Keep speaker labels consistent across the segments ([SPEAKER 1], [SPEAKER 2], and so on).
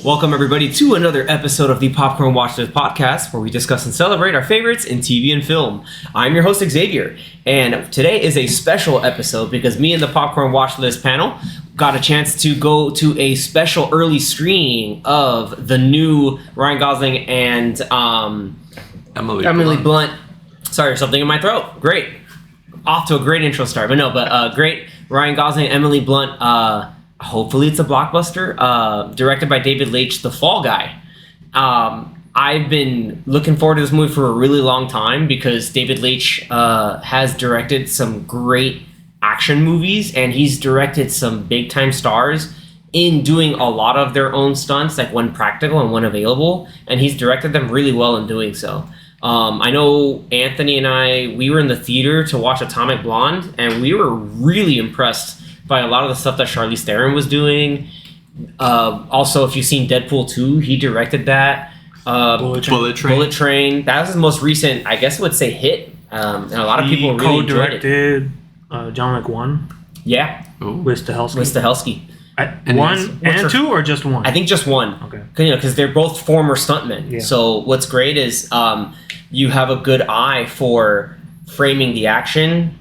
[SPEAKER 1] Welcome, everybody, to another episode of the Popcorn Watchlist podcast, where we discuss and celebrate our favorites in TV and film. I'm your host, Xavier, and today is a special episode because me and the Popcorn Watchlist panel got a chance to go to a special early screening of the new Ryan Gosling and Emily Blunt. Sorry, something in my throat. Great. Off to a great intro start, but great Ryan Gosling and Emily Blunt. Hopefully it's a blockbuster. Directed by David Leitch, The Fall Guy. I've been looking forward to this movie for a really long time because David Leitch has directed some great action movies, and he's directed some big time stars in doing a lot of their own stunts, like when practical and when available, and he's directed them really well in doing so. I know Anthony and we were in the theater to watch Atomic Blonde, and we were really impressed by a lot of the stuff that Charlize Theron was doing. Also, if you've seen Deadpool 2, he directed that. Bullet Train. That was his most recent, I guess I would say, hit. And a lot of people really enjoyed it.
[SPEAKER 2] Co-directed John Wick 1.
[SPEAKER 1] Yeah.
[SPEAKER 2] With Stahelski. One and two, or just one?
[SPEAKER 1] I think just one.
[SPEAKER 2] Okay.
[SPEAKER 1] Because they're both former stuntmen. Yeah. So what's great is you have a good eye for framing the action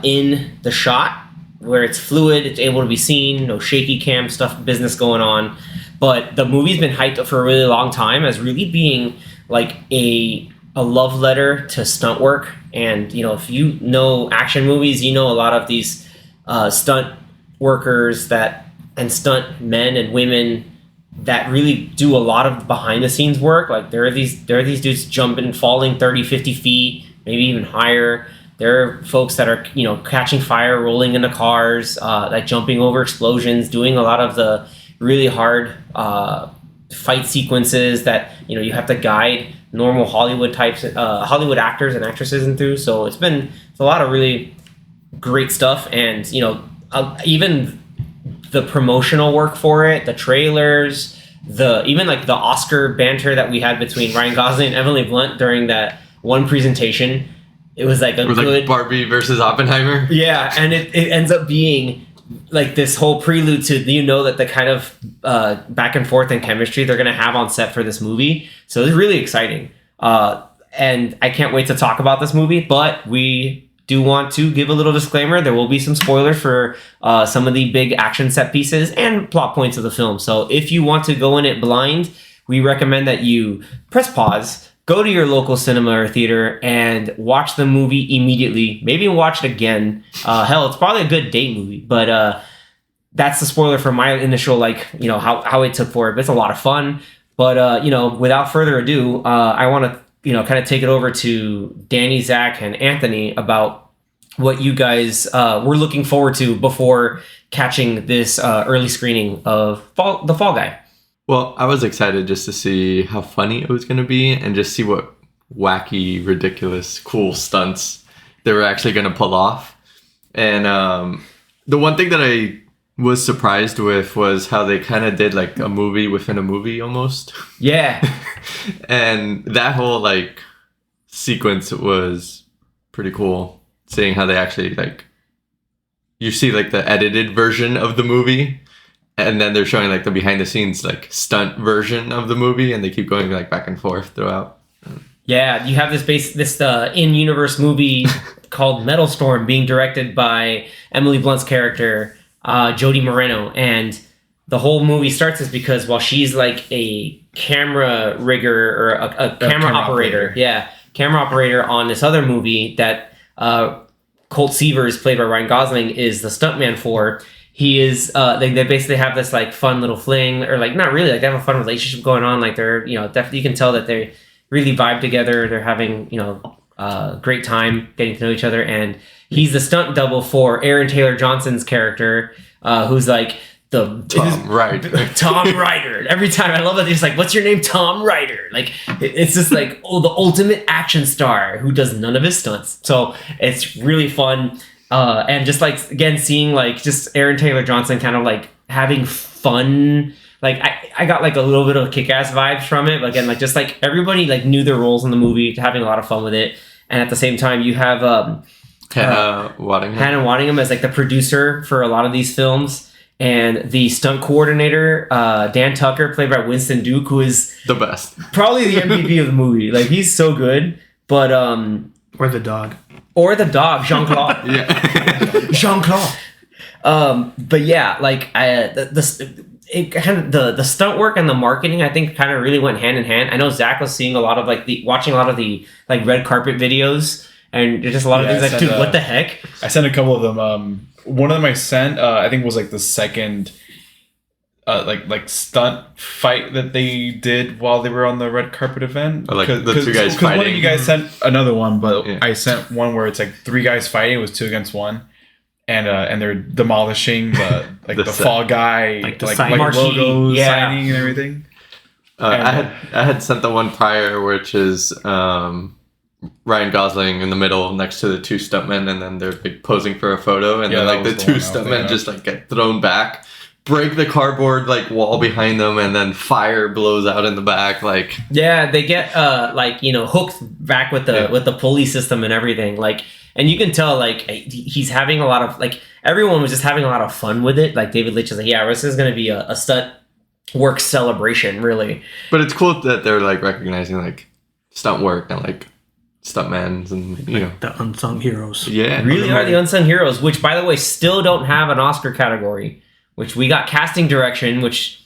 [SPEAKER 1] in the shot, where it's fluid, it's able to be seen, no shaky cam stuff, business going on. But the movie's been hyped up for a really long time as really being like a love letter to stunt work. And, if you know action movies, you know a lot of these stunt workers and stunt men and women that really do a lot of behind the scenes work. Like there are these dudes jumping, falling 30, 50 feet, maybe even higher. There are folks that are, catching fire, rolling into cars, like jumping over explosions, doing a lot of the really hard fight sequences that, you have to guide normal Hollywood actors and actresses through. So it's a lot of really great stuff. And, even the promotional work for it, the trailers, even like the Oscar banter that we had between Ryan Gosling and Emily Blunt during that one presentation. It was like
[SPEAKER 3] like Barbie versus Oppenheimer.
[SPEAKER 1] Yeah, and it ends up being like this whole prelude to that the kind of back and forth and chemistry they're going to have on set for this movie. So it's really exciting. And I can't wait to talk about this movie, but we do want to give a little disclaimer. There will be some spoilers for some of the big action set pieces and plot points of the film. So if you want to go in it blind, we recommend that you press pause, go to your local cinema or theater and watch the movie immediately. Maybe watch it again. Hell, it's probably a good date movie, but that's the spoiler for my initial, how it took for it. But it's a lot of fun. But, without further ado, I want to, kind of take it over to Danny, Zach, and Anthony about what you guys were looking forward to before catching this early screening of The Fall Guy.
[SPEAKER 3] Well, I was excited just to see how funny it was going to be and just see what wacky, ridiculous, cool stunts they were actually going to pull off. And the one thing that I was surprised with was how they kind of did like a movie within a movie almost.
[SPEAKER 1] Yeah.
[SPEAKER 3] And that whole sequence was pretty cool, seeing how they actually you see the edited version of the movie. And then they're showing the behind the scenes stunt version of the movie, and they keep going back and forth throughout.
[SPEAKER 1] Yeah, you have this in-universe movie called Metal Storm being directed by Emily Blunt's character, Jody Moreno, and the whole movie starts is because while she's a camera rigger or a camera operator, camera operator on this other movie that Colt Seavers, played by Ryan Gosling, is the stuntman for. He is, they basically have this fun little fling, or not really, they have a fun relationship going on. They're, definitely you can tell that they really vibe together. They're having, a great time getting to know each other. And he's the stunt double for Aaron Taylor Johnson's character, who's
[SPEAKER 3] Tom Ryder.
[SPEAKER 1] Tom Ryder. Every time I love that they're just what's your name? Tom Ryder. It's just the ultimate action star who does none of his stunts. So it's really fun. And just again seeing just Aaron Taylor Johnson kind of having fun. I got a little bit of kick-ass vibes from it. But again, just everybody knew their roles in the movie, having a lot of fun with it. And at the same time, you have Hannah Waddingham as the producer for a lot of these films. And the stunt coordinator, Dan Tucker, played by Winston Duke, who is
[SPEAKER 3] The best.
[SPEAKER 1] probably the MVP of the movie. Like, he's so good. But
[SPEAKER 2] Or the dog.
[SPEAKER 1] Jean-Claude.
[SPEAKER 3] Yeah.
[SPEAKER 1] Jean-Claude. But yeah, like the stunt work and the marketing, I think, kind of really went hand in hand. I know Zach was seeing a lot of watching a lot of the like red carpet videos, and there's just a lot of things like, dude, what the heck?
[SPEAKER 4] I sent a couple of them. One of them I sent, I think, was like the second, like stunt fight that they did while they were on the red carpet event.
[SPEAKER 3] Or like the two guys fighting.
[SPEAKER 4] One of you guys sent another one, but
[SPEAKER 3] Yeah.
[SPEAKER 4] I sent one where it's like 3 guys fighting. It was 2 against 1. And they're demolishing the
[SPEAKER 3] The
[SPEAKER 4] the
[SPEAKER 3] set.
[SPEAKER 4] Fall Guy
[SPEAKER 2] Like the sign
[SPEAKER 1] marquee,
[SPEAKER 4] logo
[SPEAKER 1] yeah.
[SPEAKER 4] signing and everything.
[SPEAKER 3] I had sent the one prior, which is Ryan Gosling in the middle next to the 2 stuntmen, and then they're like posing for a photo, and
[SPEAKER 4] Yeah,
[SPEAKER 3] then
[SPEAKER 4] that
[SPEAKER 3] like the
[SPEAKER 4] was the
[SPEAKER 3] 2
[SPEAKER 4] one I was thinking
[SPEAKER 3] stuntmen
[SPEAKER 4] of.
[SPEAKER 3] just like get thrown back, break the cardboard like wall behind them, and then fire blows out in the back. Like,
[SPEAKER 1] Yeah, they get hooked back with the pulley system and everything. Like, and you can tell like he's having a lot of like everyone was just having a lot of fun with it. Like David Leitch is like, yeah, this is gonna be a stunt work celebration, really.
[SPEAKER 3] but it's cool that they're like recognizing like stunt work and like stuntmen and
[SPEAKER 2] The unsung heroes.
[SPEAKER 3] yeah,
[SPEAKER 1] Really are the unsung heroes, which by the way still don't have an Oscar category. Which we got casting direction, which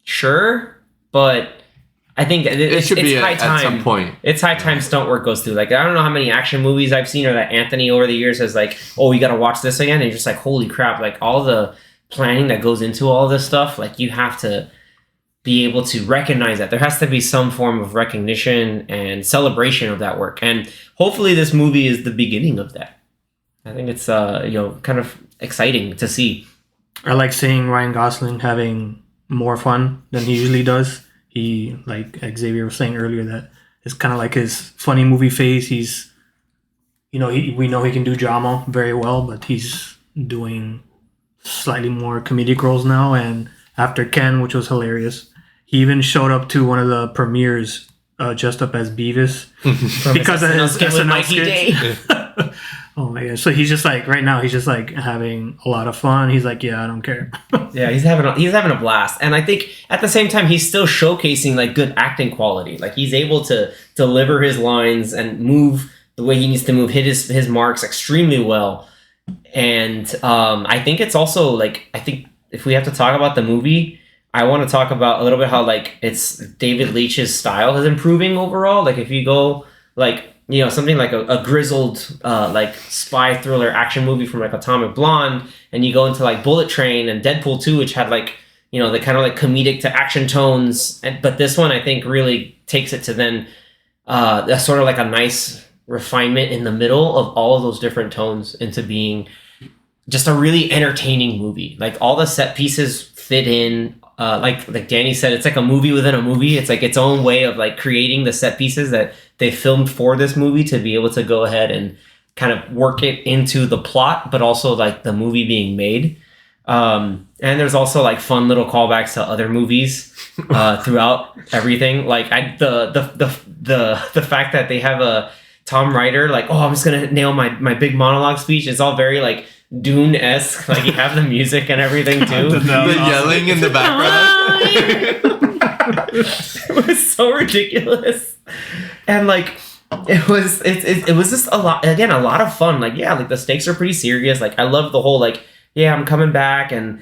[SPEAKER 1] sure, but I think
[SPEAKER 3] it should be
[SPEAKER 1] high
[SPEAKER 3] at
[SPEAKER 1] time.
[SPEAKER 3] some point.
[SPEAKER 1] It's high time stunt work goes through. Like, I don't know how many action movies I've seen or that Anthony over the years has like, oh, you got to watch this again. And you're just like, holy crap. Like all the planning that goes into all this stuff, like you have to be able to recognize that. There has to be some form of recognition and celebration of that work. And hopefully this movie is the beginning of that. I think it's, kind of exciting to see.
[SPEAKER 2] I like seeing Ryan Gosling having more fun than he usually does. He, like Xavier was saying earlier, that it's kind of like his funny movie phase. He's, we know he can do drama very well, but he's doing slightly more comedic roles now. And after Ken, which was hilarious, he even showed up to one of the premieres dressed up as Beavis because of his
[SPEAKER 1] SNL skit with
[SPEAKER 2] SNL
[SPEAKER 1] Mikey
[SPEAKER 2] skits.
[SPEAKER 1] Day.
[SPEAKER 2] Oh my god! So he's just like right now. He's just like having a lot of fun. He's like, yeah, I don't care.
[SPEAKER 1] Yeah, he's having a blast, and I think at the same time he's still showcasing like good acting quality. Like he's able to deliver his lines and move the way he needs to move, hit his marks extremely well. And I think it's also like I think if we have to talk about the movie, I want to talk about a little bit how like it's David Leitch's style is improving overall. Like if you go like. Something like a grizzled like spy thriller action movie from like Atomic Blonde, and you go into like Bullet Train and Deadpool 2, which had like the kind of like comedic to action tones, but this one I think really takes it to then a sort of like a nice refinement in the middle of all of those different tones into being just a really entertaining movie. Like all the set pieces fit in. Like Danny said, it's like a movie within a movie. It's like its own way of like creating the set pieces that they filmed for this movie to be able to go ahead and kind of work it into the plot, but also like the movie being made. And there's also like fun little callbacks to other movies throughout everything. Like the fact that they have a Tom Ryder like, oh, I'm just gonna nail my big monologue speech. It's all very like Dune-esque, like you have the music and everything too.
[SPEAKER 3] The yelling in the background.
[SPEAKER 1] It was so ridiculous, and like it was just a lot of fun. Like like the stakes are pretty serious. Like I love the whole like I'm coming back, and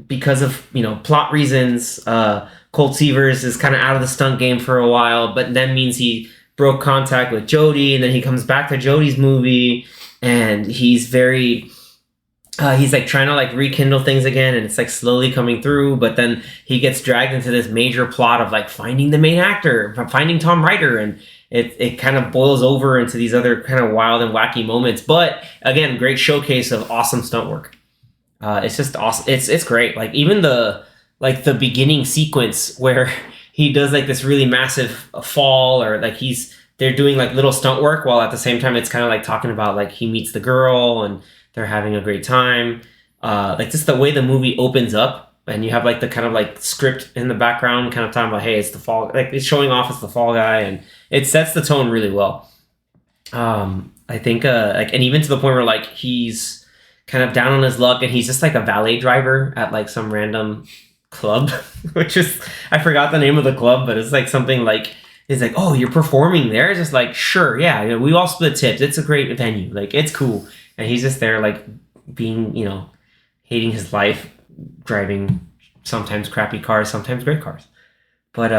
[SPEAKER 1] because of plot reasons, Colt Seavers is kind of out of the stunt game for a while, but then means he broke contact with Jodie, and then he comes back to Jodie's movie. And he's very, he's like trying to like rekindle things again, and it's like slowly coming through. But then he gets dragged into this major plot of like finding the main actor, finding Tom Ryder, and it kind of boils over into these other kind of wild and wacky moments. But again, great showcase of awesome stunt work. It's just awesome. It's great. Like even the beginning sequence where he does like this really massive fall, or like they're doing like little stunt work while at the same time it's kind of like talking about like he meets the girl and they're having a great time. Like just the way the movie opens up, and you have like the kind of like script in the background kind of talking about, hey, it's the fall, like it's showing off as the fall guy, and it sets the tone really well. I think like, and even to the point where like he's kind of down on his luck, and he's just like a valet driver at like some random club, which is, I forgot the name of the club, but it's like something like, it's like, oh, you're performing there? It's just like, sure, yeah, you know, we all split tips. It's a great venue. Like, it's cool. And he's just there, like, being, you know, hating his life, driving sometimes crappy cars, sometimes great cars. But,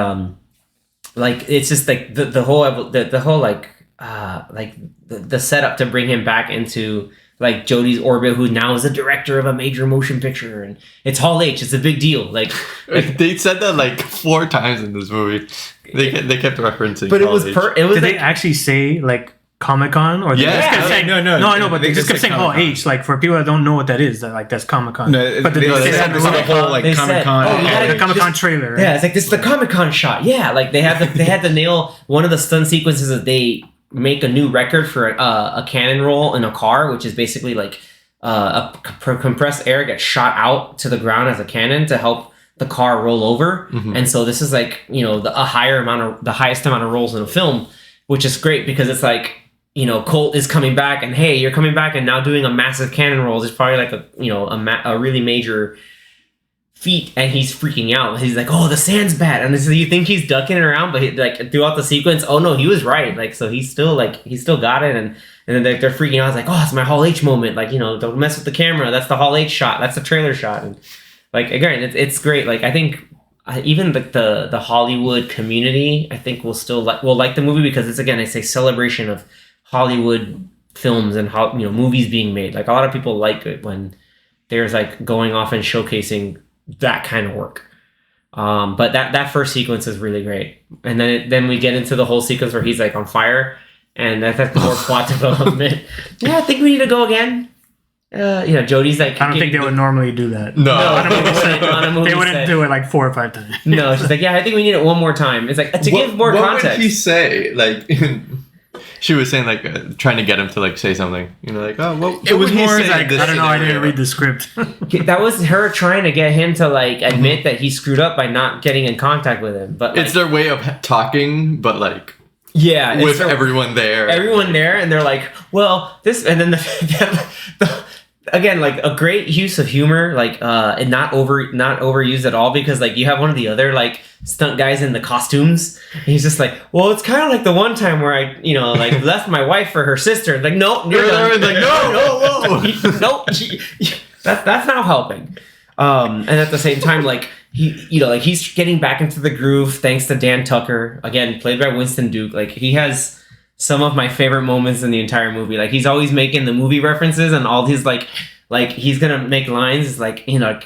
[SPEAKER 1] like, it's just like the whole like the setup to bring him back into like Jodie's orbit, who now is a director of a major motion picture, and it's Hall H. It's a big deal. Like
[SPEAKER 3] they said that like 4 times in this movie. They kept referencing.
[SPEAKER 1] but it was
[SPEAKER 3] Hall H.
[SPEAKER 1] it was
[SPEAKER 2] Did
[SPEAKER 1] like,
[SPEAKER 2] they actually say like Comic-Con, or they
[SPEAKER 3] Yeah.
[SPEAKER 2] just kept
[SPEAKER 3] Yeah,
[SPEAKER 2] saying,
[SPEAKER 4] no,
[SPEAKER 2] no, I know, but they just kept
[SPEAKER 4] said
[SPEAKER 2] saying Hall
[SPEAKER 4] Comic-Con.
[SPEAKER 2] H. Like for people that don't know what that is, like that's Comic-Con.
[SPEAKER 4] No,
[SPEAKER 2] but
[SPEAKER 4] they
[SPEAKER 2] did
[SPEAKER 4] said
[SPEAKER 2] that
[SPEAKER 4] this is the whole like
[SPEAKER 1] They said,
[SPEAKER 4] Comic-Con.
[SPEAKER 1] oh, you gotta-
[SPEAKER 2] the Comic-Con trailer, right?
[SPEAKER 1] yeah, it's like this is the Comic-Con shot. Yeah, like they had to nail one of the stunt sequences that they make a new record for a cannon roll in a car, which is basically like compressed air gets shot out to the ground as a cannon to help the car roll over.
[SPEAKER 3] Mhm.
[SPEAKER 1] And so this is like, you know, the highest amount of rolls in a film, which is great because it's like, you know, Colt is coming back and hey, you're coming back and now doing a massive cannon roll is probably like a really major feat, and he's freaking out. He's like, oh, the sand's bad, and so you think he's ducking around, but like throughout the sequence, oh no, he was right. Like, so he still got it, and then they're freaking out. It's like, oh, it's my Hall H moment. Like, you know, don't mess with the camera. That's the Hall H shot. That's the trailer shot. And like, again, it's great. Like, I think even the Hollywood community, I think will like the movie because it's a celebration of Hollywood films and how, you know, movies being made. Like, a lot of people like it when there's like going off and showcasing that kind of work. But that first sequence is really great, and then we get into the whole sequence where he's like on fire, and that's more plot development. Yeah, I think we need to go again. You know, Jodie's like,
[SPEAKER 2] I don't think they would normally do that.
[SPEAKER 3] No.
[SPEAKER 1] on a movie
[SPEAKER 2] They wouldn't
[SPEAKER 1] set.
[SPEAKER 2] do it like 4 or 5 times.
[SPEAKER 1] No, she's like, yeah, I think we need it one more time. It's like to give more
[SPEAKER 3] what
[SPEAKER 1] context.
[SPEAKER 3] would he say? Like, she was saying like trying to get him to like say something. You know, like, oh, what
[SPEAKER 4] It was
[SPEAKER 3] would he
[SPEAKER 4] more
[SPEAKER 3] say
[SPEAKER 4] like,
[SPEAKER 3] in this
[SPEAKER 2] I don't know. I didn't
[SPEAKER 3] scenario?
[SPEAKER 2] read the script.
[SPEAKER 1] That was her trying to get him to like admit that he screwed up by not getting in contact with him. But like,
[SPEAKER 3] It's their way of talking, but like
[SPEAKER 1] yeah,
[SPEAKER 3] with everyone there.
[SPEAKER 1] everyone there, and they're like, well, this, and then the again, like a great use of humor, like and not overused at all, because like you have one of the other like stunt guys in the costumes, and he's just like, well, it's kind of like the one time where I, you know, like left my wife for her sister. Like, no, you're done.
[SPEAKER 3] Like, no,
[SPEAKER 1] Nope. That's not helping. And at the same time, like he, you know, like he's getting back into the groove thanks to Dan Tucker, again played by Winston Duke. Like, he has some of my favorite moments in the entire movie. Like, he's always making the movie references, and all these like he's gonna make lines like, you know,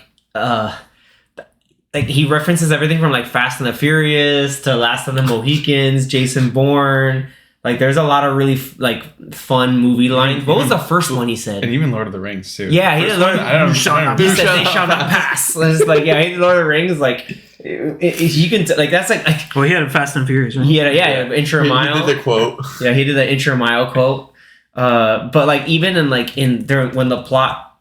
[SPEAKER 1] like he references everything from like Fast and the Furious to Last of the Mohicans, Jason Bourne. Like, there's a lot of really like fun movie lines. What was the first one he said?
[SPEAKER 4] and even Lord of the Rings too.
[SPEAKER 1] Yeah, he
[SPEAKER 4] First
[SPEAKER 1] did Lord
[SPEAKER 4] one,
[SPEAKER 1] of-
[SPEAKER 4] I don't
[SPEAKER 1] He
[SPEAKER 4] know.
[SPEAKER 1] He said they shall not pass. It's like, yeah, he did Lord of the Rings. Like, you can like that's like
[SPEAKER 2] Well, he had a Fast and Furious, right?
[SPEAKER 1] he had intro
[SPEAKER 3] He
[SPEAKER 1] mile.
[SPEAKER 3] did the quote.
[SPEAKER 1] Yeah, he did the intro mile quote. But like even in there when the plot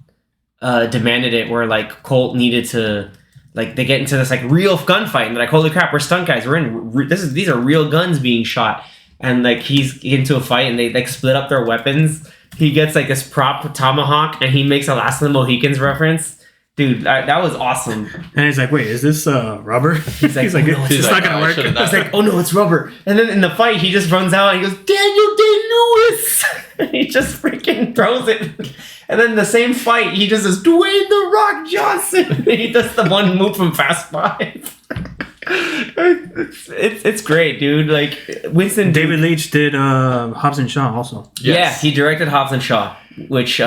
[SPEAKER 1] demanded it, where like Colt needed to, like, they get into this like real gunfight, and they're like, holy crap, we're stunt guys. We're in these are real guns being shot, and like he's into a fight, and they like split up their weapons. He gets like this prop tomahawk, and he makes a Last of the Mohicans reference. Dude, that was awesome.
[SPEAKER 2] And he's like, wait, is this rubber? He's
[SPEAKER 1] like,
[SPEAKER 2] like,
[SPEAKER 1] oh, no,
[SPEAKER 2] it's
[SPEAKER 1] it's
[SPEAKER 2] not
[SPEAKER 3] like,
[SPEAKER 2] gonna
[SPEAKER 3] oh, I
[SPEAKER 2] work.
[SPEAKER 3] should've done
[SPEAKER 1] It's like, oh no, it's rubber. And then in the fight, he just runs out and he goes, Daniel Day-Lewis! And he just freaking throws it. And then the same fight, he just says, Dwayne The Rock Johnson! And he does the one move from Fast 5. It's great, dude. Like, Winston
[SPEAKER 2] David Leitch did Hobbs and Shaw also.
[SPEAKER 3] Yes.
[SPEAKER 1] Yeah, he directed Hobbs and Shaw, which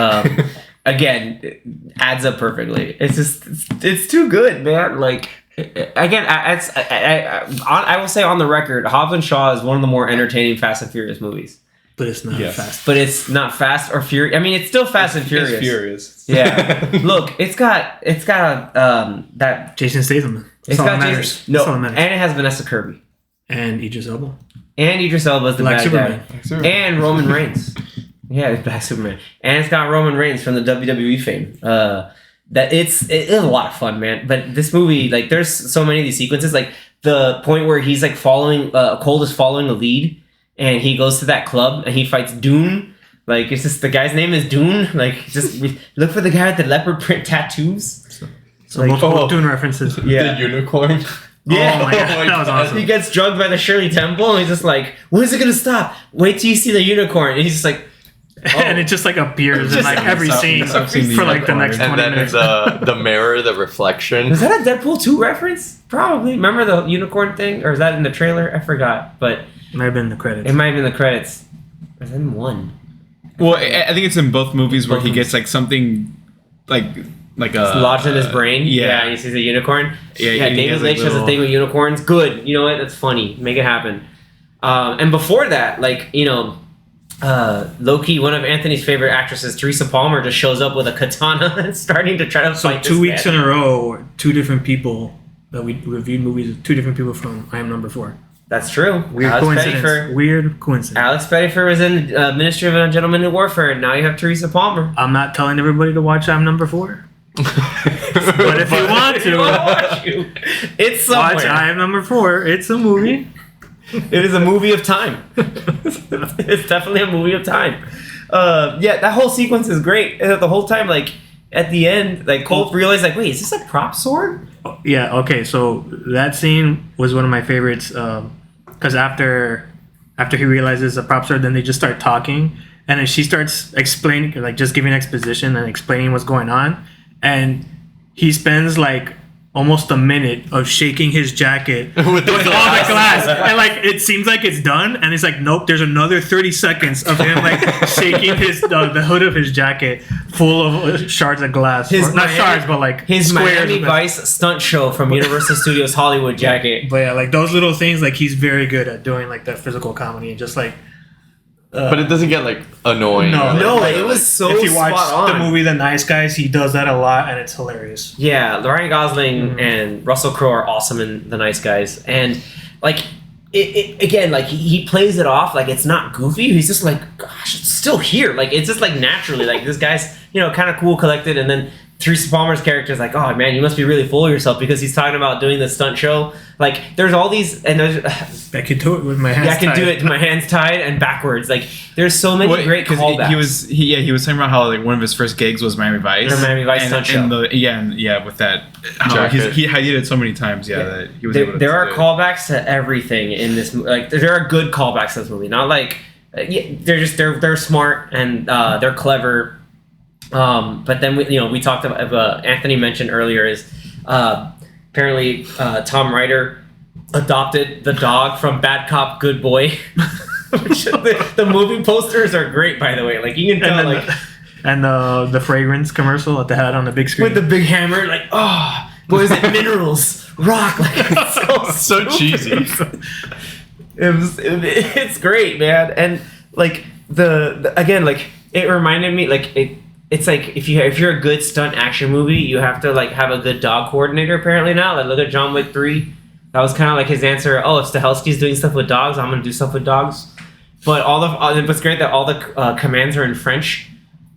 [SPEAKER 1] again adds up perfectly. It's just it's too good, man. Like, again, I will say on the record, Hobbs and Shaw is one of the more entertaining Fast and Furious movies.
[SPEAKER 2] But it's not
[SPEAKER 4] Yes.
[SPEAKER 2] fast.
[SPEAKER 1] But it's not Fast or Furious. I mean, it's still Fast and Furious.
[SPEAKER 4] It's furious.
[SPEAKER 1] Yeah. Look, it's got that.
[SPEAKER 2] Jason Statham.
[SPEAKER 1] It's
[SPEAKER 2] That's all that
[SPEAKER 1] got
[SPEAKER 2] matters.
[SPEAKER 1] Jason, no,
[SPEAKER 2] That's all that matters.
[SPEAKER 1] and it has Vanessa Kirby
[SPEAKER 2] And Idris Elba.
[SPEAKER 1] and Idris Elba is the
[SPEAKER 2] Black
[SPEAKER 1] bad
[SPEAKER 2] Superman.
[SPEAKER 1] guy, and Roman Reigns. Yeah, it's Black Superman, and it's got Roman Reigns from the WWE fame. That it's a lot of fun, man. But this movie, like, there's so many of these sequences, like the point where he's like following, Colt is following a lead, and he goes to that club and he fights Dune. Like it's just the guy's name is Dune. Like just look for the guy with the leopard print tattoos.
[SPEAKER 2] So multiple Dune references.
[SPEAKER 1] Yeah.
[SPEAKER 3] The unicorn.
[SPEAKER 1] Yeah.
[SPEAKER 2] Oh my god, that was awesome.
[SPEAKER 1] He gets drugged by the Shirley Temple, and he's just like, "When is it gonna stop? Wait till you see the unicorn." And he's just like,
[SPEAKER 2] And it just like appears in like every scene
[SPEAKER 4] I've seen the
[SPEAKER 2] for like the
[SPEAKER 4] unicorn.
[SPEAKER 2] next 20
[SPEAKER 3] And then
[SPEAKER 2] minutes.
[SPEAKER 3] the mirror, the reflection.
[SPEAKER 1] "Is that a Deadpool 2 reference?" Probably. Remember the unicorn thing, or is that in the trailer? I forgot, but
[SPEAKER 2] Might have been in the credits.
[SPEAKER 1] it might have been the credits. Or is it in one?
[SPEAKER 4] Well, I think it's in both movies where
[SPEAKER 1] Both
[SPEAKER 4] he
[SPEAKER 1] movies.
[SPEAKER 4] gets like something like a
[SPEAKER 1] It's lodged in his brain.
[SPEAKER 4] Yeah.
[SPEAKER 1] And he sees a unicorn.
[SPEAKER 4] Yeah,
[SPEAKER 1] Yeah,
[SPEAKER 4] and he
[SPEAKER 1] David
[SPEAKER 4] has,
[SPEAKER 1] Leitch
[SPEAKER 4] like,
[SPEAKER 1] has a
[SPEAKER 4] little-
[SPEAKER 1] thing with unicorns. Good. You know what? That's funny. Make it happen. And before that, like, you know, low-key, one of Anthony's favorite actresses, Teresa Palmer, just shows up with a katana and starting to try to
[SPEAKER 2] So
[SPEAKER 1] fight
[SPEAKER 2] 2
[SPEAKER 1] this
[SPEAKER 2] weeks
[SPEAKER 1] man.
[SPEAKER 2] in a row, two different people that we reviewed movies with, two different people from I Am Number 4.
[SPEAKER 1] That's true.
[SPEAKER 2] Weird
[SPEAKER 1] Alex
[SPEAKER 2] coincidence.
[SPEAKER 1] Pettyfer.
[SPEAKER 2] Weird coincidence.
[SPEAKER 1] Alex Pettyfer was in Ministry of Gentlemen in Warfare, and now you have Teresa Palmer.
[SPEAKER 2] I'm not telling everybody to watch I'm Number 4. But if you want
[SPEAKER 1] If you
[SPEAKER 2] to,
[SPEAKER 1] wanna watch you, it's somewhere.
[SPEAKER 2] watch I Am Number 4. It's a movie.
[SPEAKER 1] It is a movie of time. It's definitely a movie of time. Yeah, that whole sequence is great. And the whole time, like at the end, like Colt realized, like, wait, is this a prop sword?
[SPEAKER 2] Yeah, okay, so that scene was one of my favorites because after he realizes a prop sword, then they just start talking, and then she starts explaining, like just giving exposition and explaining what's going on, and he spends like almost a minute of shaking his jacket
[SPEAKER 3] With the
[SPEAKER 2] all the glass, and like it seems like it's done, and it's like nope, there's another 30 seconds of him like shaking his the hood of his jacket full of shards of glass. Or, not shards, but like
[SPEAKER 1] his
[SPEAKER 2] squares
[SPEAKER 1] Miami
[SPEAKER 2] of-
[SPEAKER 1] Vice stunt show from Universal Studios Hollywood jacket.
[SPEAKER 2] But yeah, like those little things, like he's very good at doing like that physical comedy and just like.
[SPEAKER 3] But it doesn't get like annoying.
[SPEAKER 2] No,
[SPEAKER 3] or, like,
[SPEAKER 1] No, it was so
[SPEAKER 2] if you watch
[SPEAKER 1] spot
[SPEAKER 2] the
[SPEAKER 1] on.
[SPEAKER 2] movie The Nice Guys, he does that a lot, and it's hilarious.
[SPEAKER 1] Yeah, Ryan Gosling and Russell Crowe are awesome in The Nice Guys, and like it again, like he plays it off like it's not goofy. He's just like, gosh, it's still here. Like it's just like naturally, like this guy's kind of cool, collected, and then Teresa Palmer's character is like, oh man, you must be really full of yourself because he's talking about doing the stunt show. Like there's all these, and there's
[SPEAKER 2] I can do it with my hands.
[SPEAKER 1] I can do
[SPEAKER 2] tied.
[SPEAKER 1] it with my hands tied and backwards. Like there's so many great
[SPEAKER 4] 'cause
[SPEAKER 1] callbacks.
[SPEAKER 4] he was talking about how like one of his first gigs was Miami Vice.
[SPEAKER 1] The Miami Vice stunt show.
[SPEAKER 4] With that.
[SPEAKER 3] Jacket.
[SPEAKER 4] He did it so many times. Yeah, that he was able to.
[SPEAKER 1] There are
[SPEAKER 4] do it.
[SPEAKER 1] callbacks to everything in this movie. Like there are good callbacks to this movie. Not like they're smart and they're clever. But then we talked about Anthony mentioned earlier is apparently Tom Ryder adopted the dog from Bad Cop Good Boy. Which the movie posters are great, by the way. Like you can tell, like
[SPEAKER 2] And the fragrance commercial that they had on the big screen.
[SPEAKER 1] with the big hammer, like what is it? Minerals, rock. Like it's
[SPEAKER 3] So cheesy.
[SPEAKER 1] It's great, man, and like the again, like it reminded me, like it's like if you're a good stunt action movie, you have to like have a good dog coordinator. Apparently now, like look at John Wick 3. That was kind of like his answer. Oh, if Stahelski's doing stuff with dogs, I'm gonna do stuff with dogs. But it's great that all the commands are in French,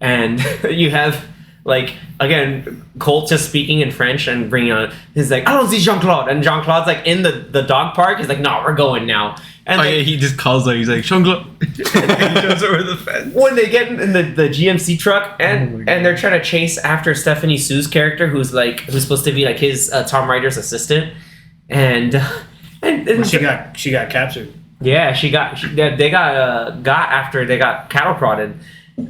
[SPEAKER 1] and you have like again Colt just speaking in French and bringing on. He's like, I don't see Jean-Claude, and Jean-Claude's like in the dog park. He's like, no, we're going now. And
[SPEAKER 4] Oh
[SPEAKER 1] like,
[SPEAKER 4] yeah, he just calls like he's like Shungla. He jumps over the fence.
[SPEAKER 1] when they get in the GMC truck and they're trying to chase after Stephanie Sue's character, who's supposed to be like his Tom Ryder's assistant, and
[SPEAKER 2] she got captured.
[SPEAKER 1] yeah, they got after they got cattle prodded,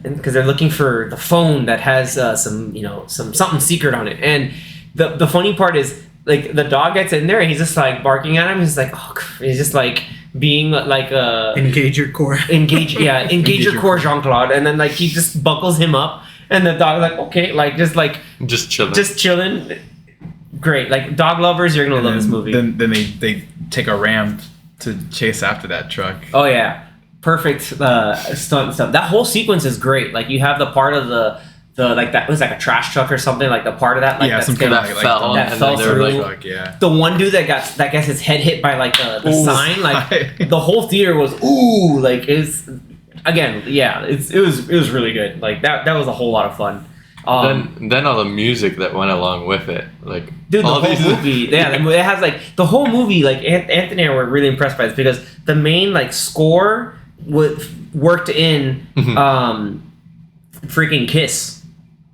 [SPEAKER 1] because they're looking for the phone that has something secret on it. And the funny part is like the dog gets in there and he's just like barking at him. He's like, he's just like being like
[SPEAKER 2] Engage your core.
[SPEAKER 1] engage your core, Jean-Claude, and then like he just buckles him up, and the dog's like, okay, like
[SPEAKER 3] Just chilling.
[SPEAKER 1] just chilling. Great, like dog lovers, you're gonna love this movie.
[SPEAKER 4] Then they take a ram to chase after that truck.
[SPEAKER 1] Oh yeah, perfect stunt stuff. That whole sequence is great. Like you have the part of the like that was like a trash truck or something. Like the part of that, like
[SPEAKER 4] Yeah,
[SPEAKER 1] that's
[SPEAKER 4] some kind
[SPEAKER 1] getting-
[SPEAKER 4] of
[SPEAKER 3] that fell,
[SPEAKER 1] that
[SPEAKER 3] and
[SPEAKER 1] fell
[SPEAKER 3] then they were
[SPEAKER 1] through.
[SPEAKER 3] like,
[SPEAKER 4] Yeah.
[SPEAKER 1] the one dude that gets his head hit by like the
[SPEAKER 4] Ooh.
[SPEAKER 1] sign, like the whole theater was ooh, like it's again, yeah, it was really good. Like that was a whole lot of fun.
[SPEAKER 3] then all the music that went along with it, like
[SPEAKER 1] Dude, the
[SPEAKER 3] all
[SPEAKER 1] whole
[SPEAKER 3] these-
[SPEAKER 1] movie, yeah, it has like the whole movie. Like Anthony and I were really impressed by this because the main like score worked in
[SPEAKER 3] Mm-hmm.
[SPEAKER 1] freaking Kiss.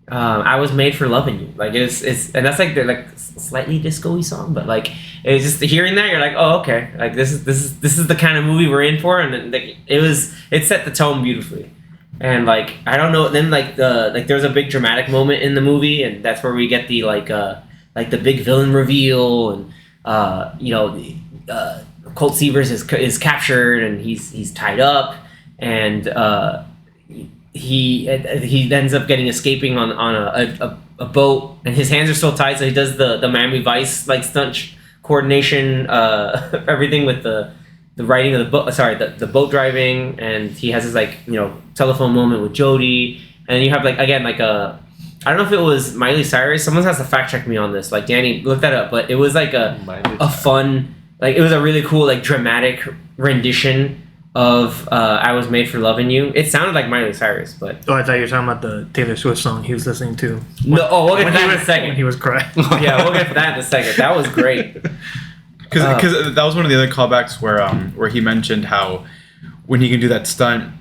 [SPEAKER 1] I was made for loving you. Like it's and that's like the like slightly disco-y song, but like it's just hearing that you're like, oh okay, like this is the kind of movie we're in for, and then, like it set the tone beautifully. And like I don't know, then like there's a big dramatic moment in the movie, and that's where we get the like the big villain reveal, and Colt Seavers is captured and he's tied up, and he ends up escaping on a boat, and his hands are still tied, so he does the Miami Vice like stunt coordination, everything with the writing of the boat. Sorry, the boat driving, and he has his telephone moment with Jodie, and you have I don't know if it was Miley Cyrus. Someone has to fact check me on this. Like Danny, look that up. But it was like a fun, it was a really cool dramatic rendition of "I Was Made for Loving You." It sounded like Miley Cyrus, but
[SPEAKER 2] I thought you were talking about the Taylor Swift song he was listening to.
[SPEAKER 1] no. Oh, we'll get to that in a second.
[SPEAKER 2] When he was crying.
[SPEAKER 1] Yeah, we'll get to that in a second. That was great.
[SPEAKER 4] Because that was one of the other callbacks where he mentioned how when he can do that stunt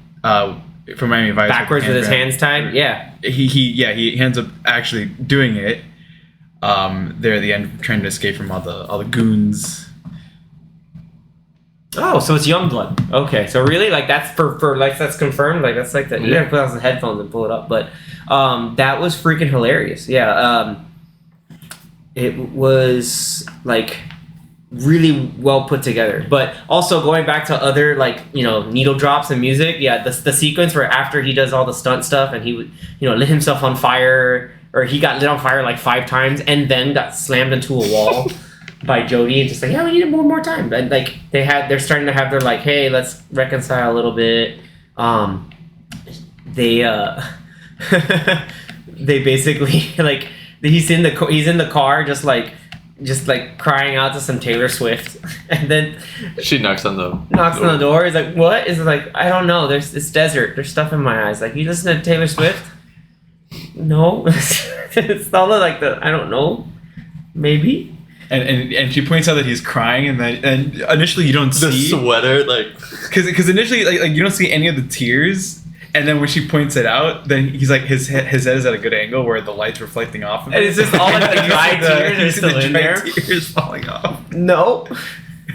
[SPEAKER 4] for Miami Vice
[SPEAKER 1] Backwards with his hands tied. Yeah.
[SPEAKER 4] He ends up actually doing it. There at the end, trying to escape from all the goons.
[SPEAKER 1] Oh, so it's Youngblood. Okay, so really, that's for that's confirmed. That's you gotta put on some headphones and pull it up. But that was freaking hilarious. Yeah. It was really well put together. But also going back to other needle drops and music. Yeah, the sequence where after he does all the stunt stuff and he would lit himself on fire, or he got lit on fire 5 times and then got slammed into a wall. By Jodie, and just we need it more time. And they're starting to have their hey, let's reconcile a little bit. They they basically he's in the car just crying out to some Taylor Swift, and then
[SPEAKER 3] she knocks on the
[SPEAKER 1] door. He's like, what? Is it I don't know. There's this desert. There's stuff in my eyes. You listen to Taylor Swift? No, it's all I don't know. Maybe.
[SPEAKER 4] And she points out that he's crying, and initially you don't
[SPEAKER 3] the
[SPEAKER 4] see
[SPEAKER 3] sweater,
[SPEAKER 4] because initially you don't see any of the tears, and then when she points it out, then he's his head is at a good angle where the light's reflecting off of it.
[SPEAKER 1] And it's just all the dry tears are still in there.
[SPEAKER 4] Tears falling off.
[SPEAKER 1] No,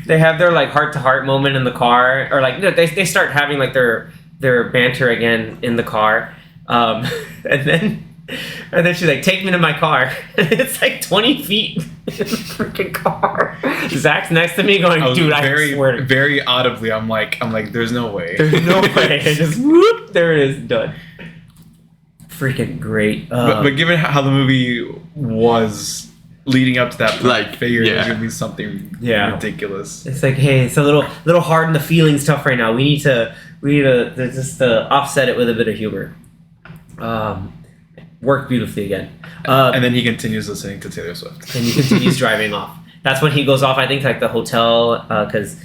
[SPEAKER 1] they have their heart to heart moment in the car, or they start having their banter again in the car, and then she's take me to my car. It's 20 feet in the freaking car. Zach's next to me going, dude, I swear to
[SPEAKER 4] very audibly, I'm like, there's no way.
[SPEAKER 1] There's no way. And just whoop, there it is, done. Freaking great.
[SPEAKER 4] But given how the movie was leading up to that point, I figured it was gonna be something ridiculous.
[SPEAKER 1] It's hey, it's a little hard in the feelings stuff right now. We need to just offset it with a bit of humor. Worked beautifully again.
[SPEAKER 4] And then he continues listening to Taylor Swift.
[SPEAKER 1] And he continues driving off. That's when he goes off, I think, to the hotel, because...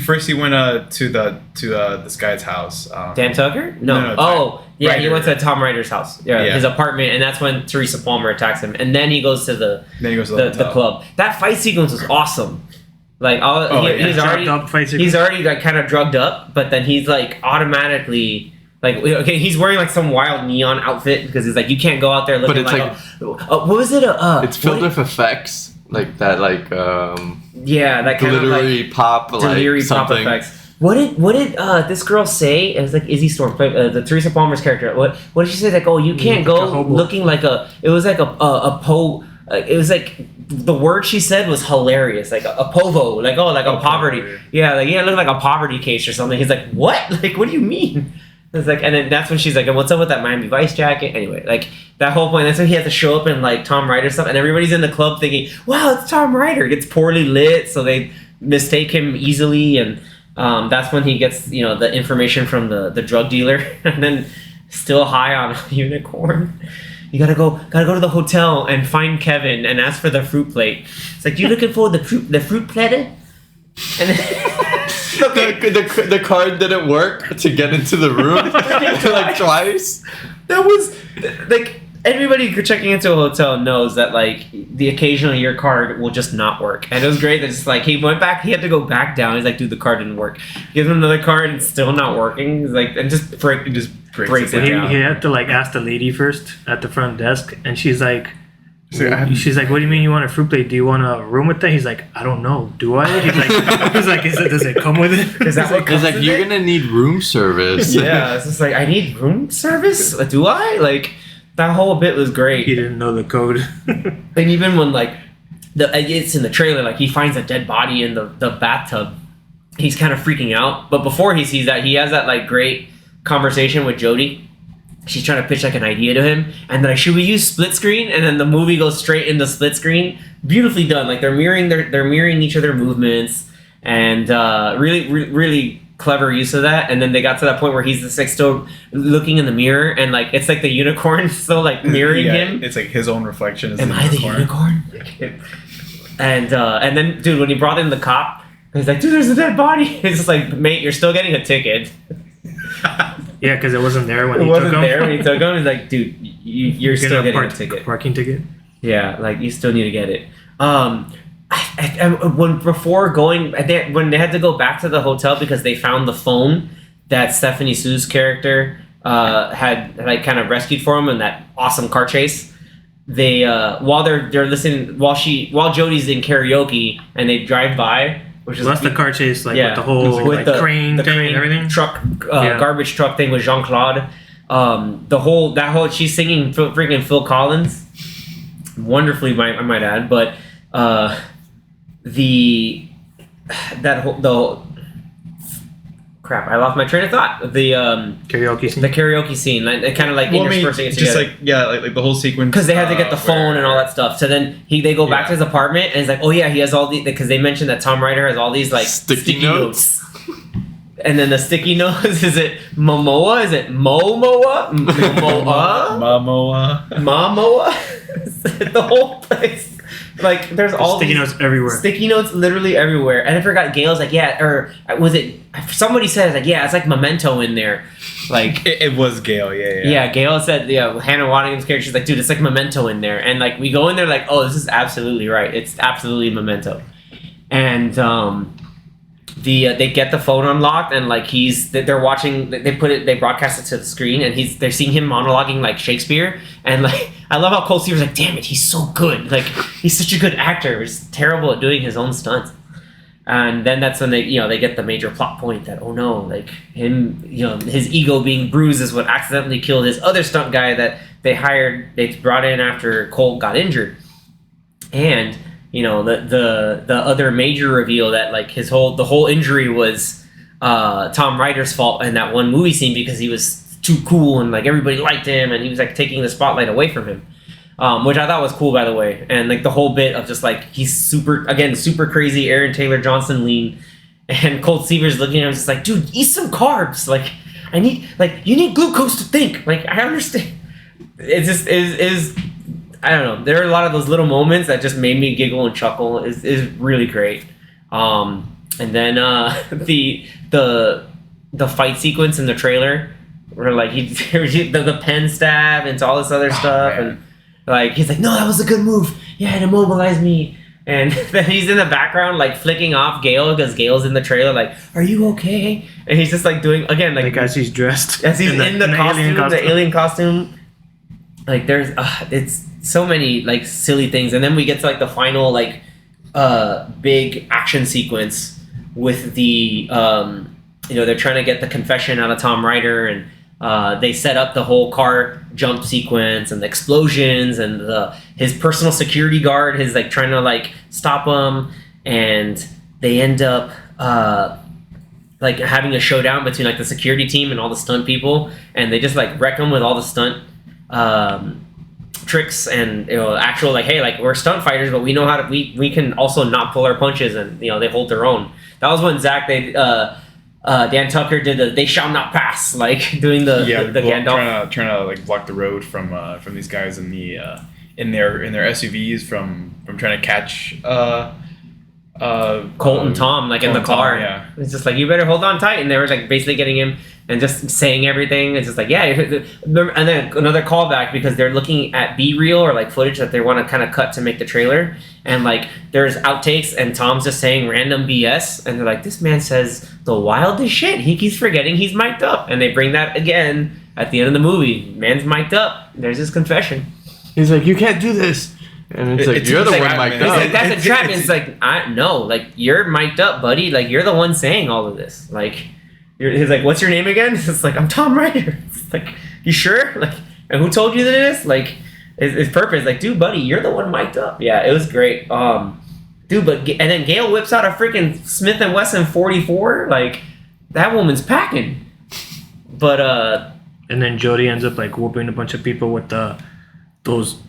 [SPEAKER 4] First he went to this guy's house.
[SPEAKER 1] Dan Tucker? No. Yeah, Ryder. He went to Tom Ryder's house. Yeah, his apartment, and that's when Teresa Palmer attacks him. And then he goes to the club. That fight sequence was awesome. He's already kind of drugged up, but then he's automatically... he's wearing some wild neon outfit because he's you can't go out there looking what was it?
[SPEAKER 3] It's filled with effects that
[SPEAKER 1] that kind
[SPEAKER 3] glittery of pop,
[SPEAKER 1] delirium pop effects. What did this girl say? It was Izzy Storm, the Teresa Palmer's character. What did she say? You can't go looking like a. It was a po. It was the word she said was hilarious, a povo, a poverty. Yeah, look like a poverty case or something. He's what? What do you mean? It's and then that's when she's and what's up with that Miami Vice jacket? Anyway, that whole point, that's when he has to show up in Tom Ryder stuff, and everybody's in the club thinking, wow, it's Tom Ryder. It gets poorly lit, so they mistake him easily, and that's when he gets, the information from the drug dealer, and then still high on a unicorn. You gotta go to the hotel and find Kevin and ask for the fruit plate. It's you looking for the fruit platter? And then
[SPEAKER 3] the card didn't work to get into the room twice.
[SPEAKER 1] That was Anybody checking into a hotel knows that like the occasionally your card will just not work, and it was great that it's like he went back, he had to go back down. He's like, dude, the card didn't work. Gives him another card, and it's still not working. He's like, and just breaks it down.
[SPEAKER 2] He had to like ask the lady first at the front desk, and she's like,
[SPEAKER 4] So
[SPEAKER 2] she's like, what do you mean you want a fruit plate? Do you want a room with that? He's like, I don't know. Do I? He's like, does it come with it?
[SPEAKER 1] Is that what
[SPEAKER 3] It's
[SPEAKER 1] comes
[SPEAKER 3] like
[SPEAKER 1] with
[SPEAKER 3] you're
[SPEAKER 1] it?
[SPEAKER 3] gonna need room service.
[SPEAKER 1] Yeah, it's just like I need room service. Do I? Like that whole bit was great.
[SPEAKER 2] He didn't know the code.
[SPEAKER 1] And even when like it's in the trailer, like he finds a dead body in the bathtub, he's kind of freaking out. But before he sees that, he has that like great conversation with Jodie. She's trying to pitch like an idea to him, and then like, should we use split screen? And then the movie goes straight into split screen. Beautifully done. Like they're mirroring each other movements, and really clever use of that. And then they got to that point where he's just like still looking in the mirror, and like it's like the unicorn still like mirroring him.
[SPEAKER 4] It's like his own reflection. Is
[SPEAKER 1] Am I the unicorn? And then, dude, when he brought in the cop, he's like, dude, there's a dead body. It's just like, mate, you're still getting a ticket.
[SPEAKER 2] Yeah, because it wasn't there when
[SPEAKER 1] It
[SPEAKER 2] he
[SPEAKER 1] wasn't
[SPEAKER 2] took him.
[SPEAKER 1] there when he took him. He's like, dude, you're still getting a ticket.
[SPEAKER 2] Parking ticket.
[SPEAKER 1] Yeah, like you still need to get it. When they had to go back to the hotel because they found the phone that Stephanie Sue's character had like kind of rescued for him in that awesome car chase. They while they're listening while Jodie's in karaoke and they drive by, which is
[SPEAKER 2] Well, that's the car chase, like
[SPEAKER 1] yeah,
[SPEAKER 2] with the whole
[SPEAKER 1] with
[SPEAKER 2] like, crane thing and everything.
[SPEAKER 1] truck
[SPEAKER 2] Yeah.
[SPEAKER 1] garbage truck thing with Jean-Claude. That whole she's singing freaking Phil Collins wonderfully, I might add, but the crap, I lost my train of thought. The
[SPEAKER 2] Karaoke scene.
[SPEAKER 1] the karaoke scene, like, kind of like interspersing it
[SPEAKER 4] just
[SPEAKER 1] together.
[SPEAKER 4] like the whole sequence
[SPEAKER 1] Because they had to get the phone and all
[SPEAKER 4] where-
[SPEAKER 1] that stuff. So then they go back
[SPEAKER 4] Yeah.
[SPEAKER 1] to his apartment and he's like, oh yeah, he has all these, because they mentioned that Tom Ryder has all these like
[SPEAKER 3] Sticky notes.
[SPEAKER 1] And then the sticky notes, is it Momoa? Is it Momoa?
[SPEAKER 4] Momoa.
[SPEAKER 1] Momoa? The whole place. Like, there's all
[SPEAKER 2] sticky
[SPEAKER 1] these
[SPEAKER 2] notes everywhere.
[SPEAKER 1] sticky notes literally everywhere. And I forgot, Gail's like, yeah, or was it, somebody said, like, yeah, it's like Memento in there. Like,
[SPEAKER 4] It was Gale,
[SPEAKER 1] yeah, Gail said, yeah, Hannah Waddingham's character, she's like, dude, it's like Memento in there. And, like, we go in there like, oh, this is absolutely right. It's absolutely Memento. And, they get the phone unlocked and, like, they're watching, they broadcast it to the screen and they're seeing him monologuing like Shakespeare. And, like, I love how Cole Seaver's like, damn it, he's so good. Like, he's such a good actor. He's terrible at doing his own stunts. And then that's when they get the major plot point that, oh no, like him, his ego being bruised is what accidentally killed his other stunt guy that they brought in after Cole got injured. And, the other major reveal that like the whole injury was Tom Ryder's fault in that one movie scene because he was too cool and like everybody liked him and he was like taking the spotlight away from him. Which I thought was cool, by the way. And like the whole bit of just like he's super crazy Aaron Taylor Johnson lean, and Colt Seaver's looking at him just like, dude, eat some carbs. Like you need glucose to think. Like I understand. It just is I don't know. There are a lot of those little moments that just made me giggle and chuckle. Is really great. And then the fight sequence in the trailer where like the pen stab and all this other stuff
[SPEAKER 4] man.
[SPEAKER 1] and. Like, he's like, no, that was a good move. Yeah, it immobilized me. And then he's in the background, like, flicking off Gale because Gale's in the trailer, like, are you okay? And he's just, like, doing, again, like...
[SPEAKER 2] as he's dressed.
[SPEAKER 1] As he's in the costume, the alien costume. Like, there's... it's so many, like, silly things. And then we get to, like, the final, like, big action sequence with the... they're trying to get the confession out of Tom Ryder and... they set up the whole car jump sequence and the explosions and his personal security guard is like trying to like stop him, and they end up like having a showdown between like the security team and all the stunt people, and they just like wreck them with all the stunt tricks and actual like, hey, like we're stunt fighters, but we know how to we can also not pull our punches, and they hold their own. That was when Dan Tucker did they shall not pass, like doing the Gandalf.
[SPEAKER 4] trying to like block the road from these guys in the in their SUVs from trying to catch
[SPEAKER 1] Colt and Tom like in the car.
[SPEAKER 4] Yeah,
[SPEAKER 1] It's just like, you better hold on tight, and they were like basically getting him and just saying everything. It's just like, yeah. And then another callback because they're looking at B-reel or like footage that they want to kind of cut to make the trailer. And like there's outtakes and Tom's just saying random BS. And they're like, this man says the wildest shit. He keeps forgetting he's mic'd up. And they bring that again at the end of the movie. Man's mic'd up. There's his confession.
[SPEAKER 3] He's like, you can't do this. And it's like, you're the one mic'd up.
[SPEAKER 1] Like, that's a trap. It's like, no, like you're mic'd up, buddy. Like you're the one saying all of this. Like, he's like, what's your name again? It's like, I'm Tom Ryder. It's like, you sure? Like, and who told you this? Like, his purpose. Like, dude, buddy, you're the one mic'd up. Yeah, it was great. Dude, but and then Gail whips out a freaking Smith and Wesson 44. Like, that woman's packing. But
[SPEAKER 2] and then Jodie ends up like whooping a bunch of people with those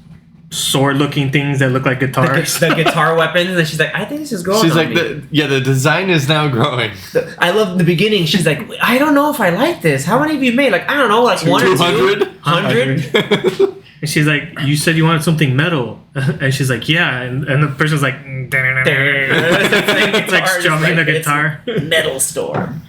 [SPEAKER 2] sword-looking things that look like guitars.
[SPEAKER 1] The guitar weapons, and she's like, I think this is growing.
[SPEAKER 3] She's
[SPEAKER 1] on
[SPEAKER 3] like,
[SPEAKER 1] me.
[SPEAKER 3] the design is now growing.
[SPEAKER 1] I love the beginning. She's like, I don't know if I like this. How many have you made? Like, I don't know, like 1 or 200.
[SPEAKER 2] 100. And she's like, you said you wanted something metal. And she's like, yeah. And the person's like, it's like strumming the guitar.
[SPEAKER 1] Metal Storm.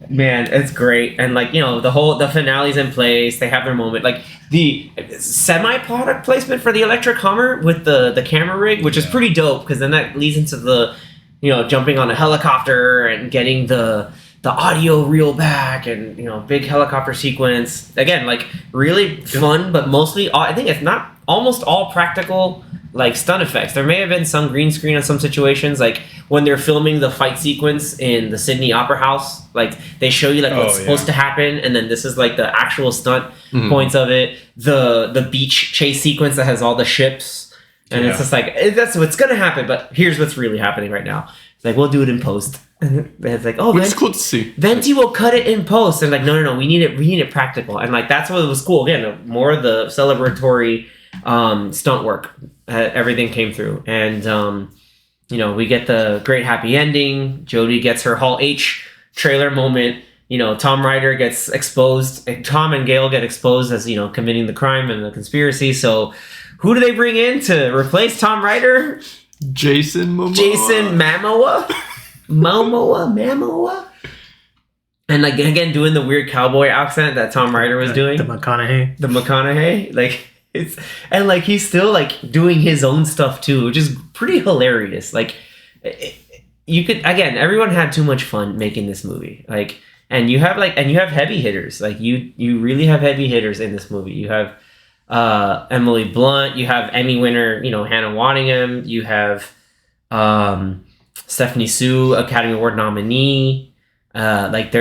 [SPEAKER 1] Man, it's great. And like, you know, the finale's in place. They have their moment. Like the semi-product placement for the electric Hummer with the camera rig, which is pretty dope because then that leads into the, you know, jumping on a helicopter and getting the audio reel back and, you know, big helicopter sequence. Again, like really fun, but mostly, I think it's not almost all practical, like stunt effects. There may have been some green screen in some situations, like when they're filming the fight sequence in the Sydney Opera House, like they show you like what's supposed to happen, and then this is like the actual stunt points of it. The beach chase sequence that has all the ships, and it's just like that's what's gonna happen. But here's what's really happening right now. It's like we'll do it in post. And it's like, oh,
[SPEAKER 3] which is cool to see.
[SPEAKER 1] Venti will cut it in post. And like, no, we need it practical. And like that's what was cool. Again, more of the celebratory stunt work. Everything came through, and you know, we get the great happy ending. Jodie gets her Hall H trailer moment. You know, Tom Ryder gets exposed. Tom and Gail get exposed as, you know, committing the crime and the conspiracy. So, who do they bring in to replace Tom Ryder?
[SPEAKER 3] Jason Momoa.
[SPEAKER 1] Jason Momoa. And like again, doing the weird cowboy accent that Tom Ryder was doing.
[SPEAKER 2] The McConaughey.
[SPEAKER 1] Like. And like he's still like doing his own stuff too, which is pretty hilarious. Like you could, again, everyone had too much fun making this movie. Like, and you have heavy hitters. Like you really have heavy hitters in this movie. You have Emily Blunt. You have Emmy winner, you know, Hannah Waddingham. You have Stephanie Sue, Academy Award nominee. Like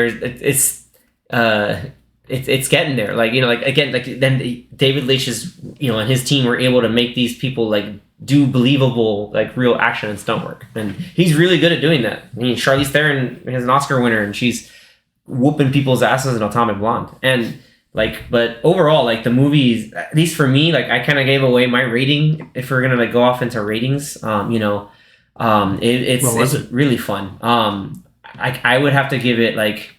[SPEAKER 1] it's getting there. Like, you know, like again, like then David Leitch is, you know, and his team were able to make these people like do believable, like real action and stunt work. And he's really good at doing that. I mean, Charlize Theron is an Oscar winner and she's whooping people's asses in Atomic Blonde. And like, but overall, like the movies, at least for me, like I kind of gave away my rating if we're going to like go off into ratings, you know, it's really fun. I would have to give it like,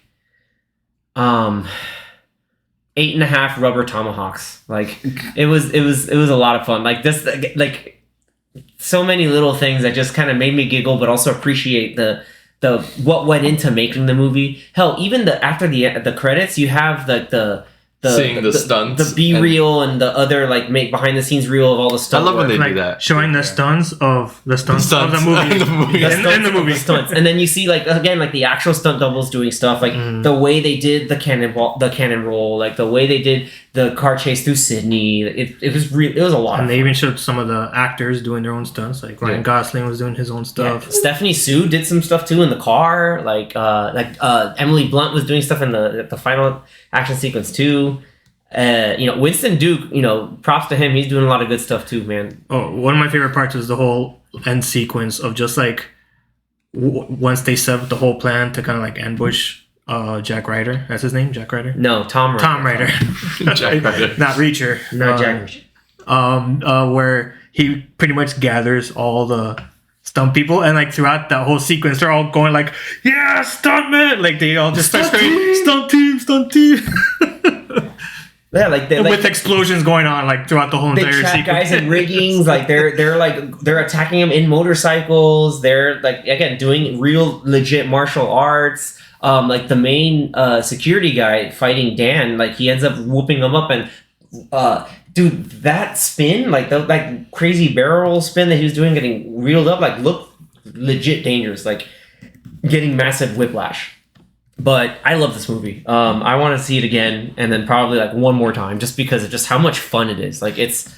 [SPEAKER 1] 8.5 rubber tomahawks. Like it was a lot of fun. Like this, like so many little things that just kind of made me giggle, but also appreciate the what went into making the movie. Hell, even after the credits, you have the
[SPEAKER 3] seeing the stunts,
[SPEAKER 1] the B-reel and the other like behind the scenes reel of all the stuff.
[SPEAKER 3] I love when they
[SPEAKER 2] like
[SPEAKER 3] do that,
[SPEAKER 2] showing the stunts of the movie,
[SPEAKER 1] in the movie stunts, and then you see like again like the actual stunt doubles doing stuff like the way they did the cannon roll, like the way they did the car chase through Sydney. It was a lot.
[SPEAKER 2] And they even showed some of the actors doing their own stunts, like Ryan Gosling was doing his own stuff.
[SPEAKER 1] Yeah. Stephanie Sue did some stuff too in the car. Like Emily Blunt was doing stuff in the final action sequence too. You know, Winston Duke, you know, props to him. He's doing a lot of good stuff too, man.
[SPEAKER 2] Oh, one of my favorite parts was the whole end sequence of just like once they set up the whole plan to kind of like ambush Jack Ryder. That's his name, Jack Ryder?
[SPEAKER 1] No, Tom Ryder.
[SPEAKER 2] Tom Ryder.
[SPEAKER 3] Jack Ryder.
[SPEAKER 2] Not Reacher.
[SPEAKER 1] No, Jack Reacher.
[SPEAKER 2] Where he pretty much gathers all the stunt people, and like throughout that whole sequence, they're all going like, "Yeah, stuntman!" Like they all just start screaming, "Stunt team!"
[SPEAKER 1] Yeah, like
[SPEAKER 2] with explosions going on like throughout the whole entire sequence.
[SPEAKER 1] They track guys in riggings, like they're attacking them in motorcycles. They're like again doing real legit martial arts. like the main security guy fighting Dan, like he ends up whooping him up, and dude, that spin, like the crazy barrel roll spin that he was doing, getting reeled up, like looked legit dangerous, like getting massive whiplash. But I love this movie. I want to see it again, and then probably like one more time, just because of just how much fun it is. Like it's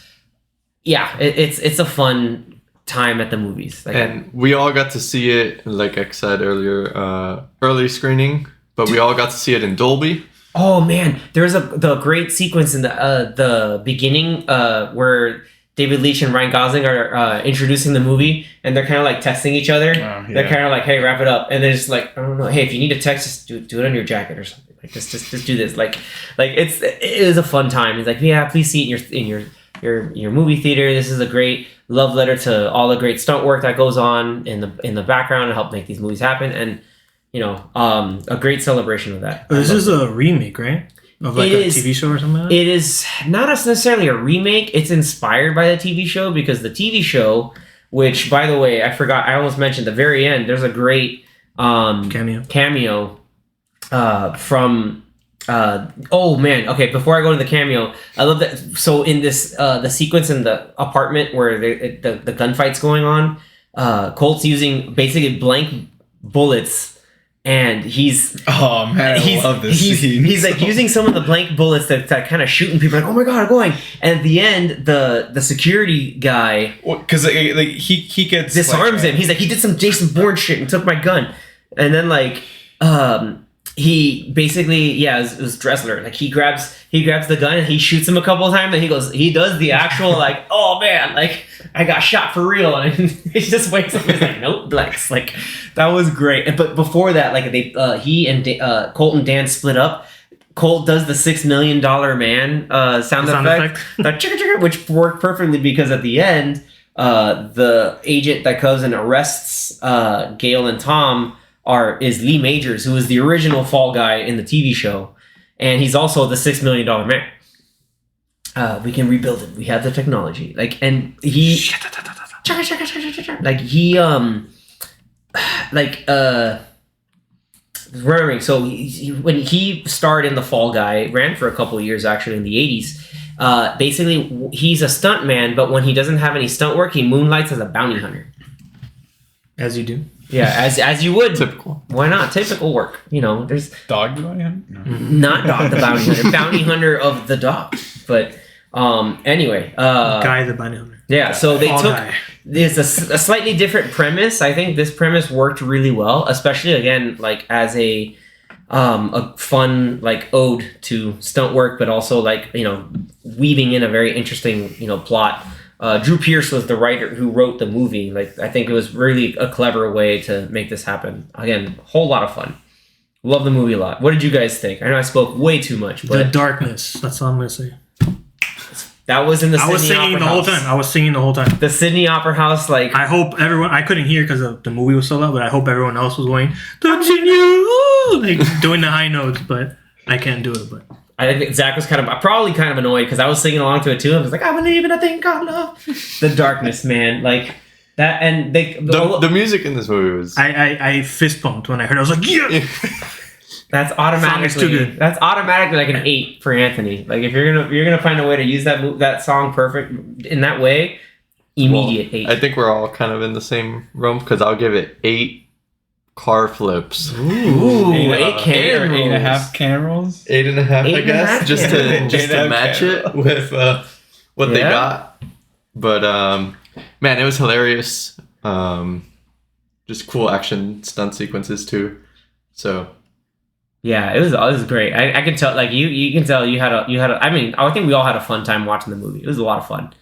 [SPEAKER 1] a fun time at the movies. Like,
[SPEAKER 3] and we all got to see it, like I said earlier, early screening, but we all got to see it in Dolby.
[SPEAKER 1] oh man, there's the great sequence in the beginning where David Leitch and Ryan Gosling are introducing the movie, and they're kind of like testing each other. They're kind of like, "Hey, wrap it up," and they're just like, "I don't know. Hey, if you need to text, just do it on your jacket or something. Like, just do this. Like it is a fun time." He's like, "Yeah, please see it in your movie theater. This is a great love letter to all the great stunt work that goes on in the background to help make these movies happen, and a great celebration of that."
[SPEAKER 2] This is a remake, right? Of like a TV show or something like that?
[SPEAKER 1] It is not necessarily a remake. It's inspired by the TV show, because the TV show, which, by the way, I forgot, I almost mentioned at the very end, there's a great cameo from... oh, man. Okay, before I go to the cameo, I love that. So in this, the sequence in the apartment where the gunfight's going on, Colt's using basically blank bullets. And he's
[SPEAKER 4] I love this scene.
[SPEAKER 1] He's like using some of the blank bullets that kind of shooting people, like, oh my god, I'm going. And at the end, the security guy,
[SPEAKER 4] because he gets
[SPEAKER 1] disarms him. He's like, he did some Jason Bourne shit and took my gun. And then like he basically it was Dressler. Like he grabs the gun and he shoots him a couple of times, and he does the actual like, oh man, like I got shot for real, and he just wakes up and he's like, nope, blanks. Like that was great. But before that, like he and Colt and Dan split up. Colt does the $6 Million Man sound effect. Which worked perfectly, because at the end, the agent that comes and arrests Gail and Tom is Lee Majors, who is the original Fall Guy in the TV show, and he's also the $6 Million Man. We can rebuild it. We have the technology. Like, and he, like he, remembering. So when he starred in the Fall Guy, ran for a couple of years actually in the 80s. Basically, he's a stunt man, but when he doesn't have any stunt work, he moonlights as a bounty hunter.
[SPEAKER 2] As you do.
[SPEAKER 1] Yeah, as you would.
[SPEAKER 3] Typical.
[SPEAKER 1] Why not? Typical work. There's
[SPEAKER 4] Dog the Bounty Hunter? No.
[SPEAKER 1] Not Dog the Bounty Hunter. Bounty Hunter of the dog. But anyway.
[SPEAKER 2] Guy the Bounty Hunter.
[SPEAKER 1] Yeah, so they
[SPEAKER 2] Fall
[SPEAKER 1] took...
[SPEAKER 2] Guy.
[SPEAKER 1] There's a slightly different premise. I think this premise worked really well, especially, again, like as a fun like ode to stunt work, but also like, weaving in a very interesting, plot. Drew Pearce was the writer who wrote the movie. Like, I think it was really a clever way to make this happen. Again, whole lot of fun. Love the movie a lot. What did you guys think? I know I spoke way too much, but
[SPEAKER 2] The Darkness. That's all I'm gonna say.
[SPEAKER 1] that was in the Sydney
[SPEAKER 2] I was singing
[SPEAKER 1] Opera
[SPEAKER 2] the whole
[SPEAKER 1] House.
[SPEAKER 2] time. I was singing the whole time.
[SPEAKER 1] The Sydney Opera House, like...
[SPEAKER 2] I hope everyone... I couldn't hear because the movie was so loud, but I hope everyone else was going, touching you, like doing the high notes, but I can't do it. But
[SPEAKER 1] I think Zach was probably kind of annoyed because I was singing along to it too. I was like, I believe in a thing called love. The Darkness, man. Like, that, and they...
[SPEAKER 3] The music in this movie was...
[SPEAKER 2] I fist pumped when I heard it. I was like, yeah!
[SPEAKER 1] That's automatically
[SPEAKER 2] too good.
[SPEAKER 1] That's automatically like an 8 for Anthony. Like, if you're gonna find a way to use that song perfect in that way, immediate 8.
[SPEAKER 3] I think we're all kind of in the same realm, because I'll give it 8 car flips.
[SPEAKER 1] Ooh, 8 can rolls.
[SPEAKER 4] 8.5 can rolls.
[SPEAKER 3] 8.5, I
[SPEAKER 1] 8.5
[SPEAKER 3] guess, just
[SPEAKER 1] can
[SPEAKER 3] to match it with what they got. But man, it was hilarious. Just cool action stunt sequences too. So.
[SPEAKER 1] Yeah, it was great. I can tell, like, you can tell you had a. I mean, I think we all had a fun time watching the movie. It was a lot of fun.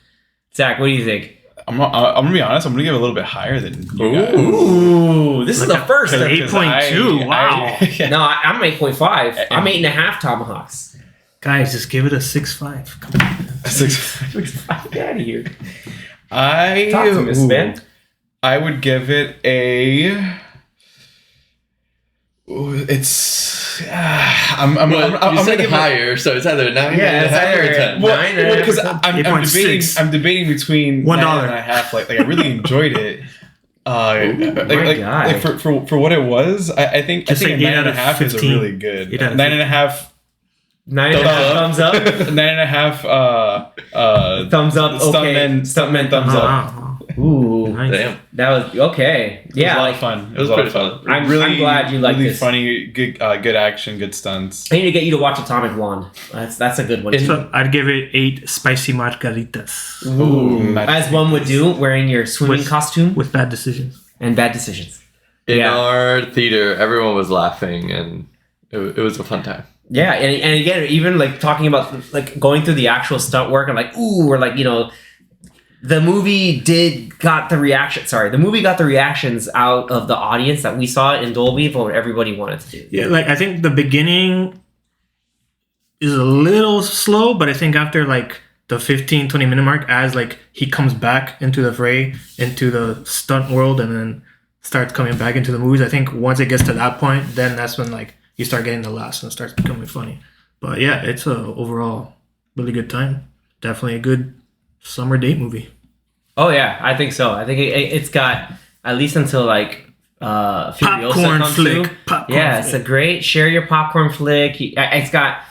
[SPEAKER 1] Zach, what do you think?
[SPEAKER 4] I'm gonna be honest. I'm gonna give it a little bit higher than you guys.
[SPEAKER 1] Ooh, this is the first.
[SPEAKER 2] 8.2. Wow.
[SPEAKER 1] No, I'm 8.5. I'm 8.5 tomahawks.
[SPEAKER 2] Guys, just give it a 6.5. Come on.
[SPEAKER 4] 6.5.
[SPEAKER 1] Get out of here.
[SPEAKER 4] Talk
[SPEAKER 1] to us, man.
[SPEAKER 4] I would give it a. I'm
[SPEAKER 3] you said
[SPEAKER 4] gonna give
[SPEAKER 3] higher, so it's either 9
[SPEAKER 1] Yeah, it's either
[SPEAKER 3] or 10.
[SPEAKER 4] Well, because I'm
[SPEAKER 2] 8.6.
[SPEAKER 4] debating between
[SPEAKER 2] $1.
[SPEAKER 4] 9.5. Like I really enjoyed it.
[SPEAKER 1] God.
[SPEAKER 4] For what it was, I think
[SPEAKER 2] Just
[SPEAKER 4] a
[SPEAKER 2] like
[SPEAKER 4] 9.5 is a
[SPEAKER 2] 15.
[SPEAKER 4] really good
[SPEAKER 2] 8 out of
[SPEAKER 4] 9.5.
[SPEAKER 1] 9.5 thumbs up.
[SPEAKER 4] 9.5.
[SPEAKER 1] Thumbs up. Okay.
[SPEAKER 4] Stuntman thumbs up.
[SPEAKER 2] Wow.
[SPEAKER 1] Ooh,
[SPEAKER 2] Nice.
[SPEAKER 3] Damn.
[SPEAKER 1] that was okay.
[SPEAKER 4] It was
[SPEAKER 1] Yeah,
[SPEAKER 4] a lot
[SPEAKER 1] like
[SPEAKER 4] of fun.
[SPEAKER 3] It was pretty fun.
[SPEAKER 1] I'm glad you like
[SPEAKER 4] really
[SPEAKER 1] this.
[SPEAKER 4] funny, good action, good stunts.
[SPEAKER 1] I need to get you to watch Atomic Blonde. That's a good one. Too.
[SPEAKER 2] So I'd give it 8 spicy margaritas
[SPEAKER 1] Ooh, as one would do, wearing your swimming
[SPEAKER 2] With-
[SPEAKER 1] costume
[SPEAKER 2] with bad decisions.
[SPEAKER 1] and bad decisions.
[SPEAKER 3] In
[SPEAKER 1] Yeah.
[SPEAKER 3] our theater, everyone was laughing, and it was a fun time.
[SPEAKER 1] Yeah, and again, even like talking about like going through the actual stunt work and like, ooh, or like, the movie got the reactions out of the audience that we saw it in Dolby for what everybody wanted to do.
[SPEAKER 2] Yeah, like I think the beginning is a little slow, but I think after like the 15-20 minute mark, as like he comes back into the fray, into the stunt world, and then starts coming back into the movies, I think once it gets to that point, then that's when like you start getting the laughs and it starts becoming funny. But yeah, it's a overall really good time. Definitely a good summer date movie.
[SPEAKER 1] Oh yeah, I think so. I think it's got at least until like Furiosa
[SPEAKER 2] Popcorn
[SPEAKER 1] comes
[SPEAKER 2] flick.
[SPEAKER 1] through.
[SPEAKER 2] Popcorn
[SPEAKER 1] Yeah, it's
[SPEAKER 2] flick.
[SPEAKER 1] a great share your popcorn flick. It's got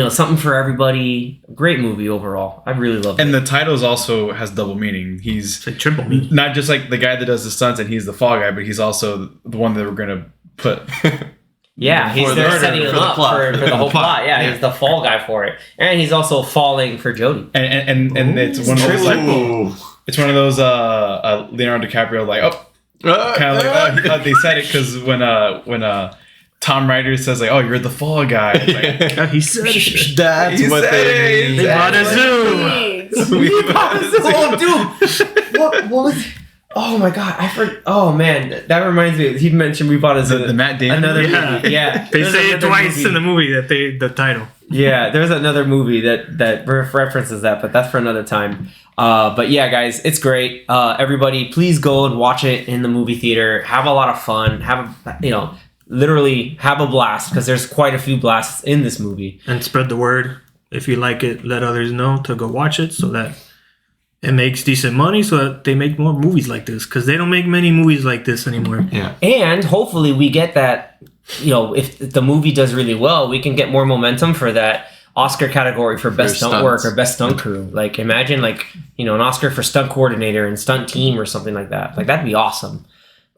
[SPEAKER 1] something for everybody. Great movie overall. I really love it.
[SPEAKER 4] And the titles also has double meaning. He's
[SPEAKER 2] It's like triple me.
[SPEAKER 4] not just like the guy that does the stunts and he's the fall guy, but he's also the one that we're gonna put.
[SPEAKER 1] Yeah, he's
[SPEAKER 3] For
[SPEAKER 1] there
[SPEAKER 3] the-
[SPEAKER 1] setting
[SPEAKER 3] for
[SPEAKER 1] him
[SPEAKER 3] the
[SPEAKER 1] up
[SPEAKER 3] plot.
[SPEAKER 1] for the whole plot. Yeah, he's the fall guy for it, and he's also falling for Jodie.
[SPEAKER 4] And it's one of those like
[SPEAKER 3] Ooh.
[SPEAKER 4] it's one of those Leonardo DiCaprio like kind of like they said it because when Tom Ryder says like, oh, you're the fall guy. It's like,
[SPEAKER 2] He said it.
[SPEAKER 3] That's
[SPEAKER 4] He
[SPEAKER 3] what
[SPEAKER 4] said
[SPEAKER 3] they
[SPEAKER 4] it.
[SPEAKER 3] mean.
[SPEAKER 4] They
[SPEAKER 2] bought a zoo.
[SPEAKER 1] We bought a zoo. Oh, dude, what was? Oh my god, I forgot. Oh man, that reminds me. He mentioned we bought a zoo.
[SPEAKER 4] the Matt Damon
[SPEAKER 1] another
[SPEAKER 4] movie?
[SPEAKER 1] movie. Yeah,
[SPEAKER 2] They
[SPEAKER 1] There's
[SPEAKER 2] say it
[SPEAKER 1] another
[SPEAKER 2] twice
[SPEAKER 1] movie.
[SPEAKER 2] in the movie that the title.
[SPEAKER 1] Yeah, there's another movie that references that, but that's for another time. But yeah, guys, it's great. Everybody, please go and watch it in the movie theater. Have a lot of fun. Literally have a blast because there's quite a few blasts in this movie.
[SPEAKER 2] And spread the word. If you like it, let others know to go watch it so that it makes decent money so that they make more movies like this because they don't make many movies like this anymore.
[SPEAKER 3] Yeah.
[SPEAKER 1] And hopefully we get that, if the movie does really well, we can get more momentum for that Oscar category for best stunt
[SPEAKER 3] stunts.
[SPEAKER 1] work or best stunt crew. Like imagine an Oscar for stunt coordinator and stunt team or something like that. Like that'd be awesome.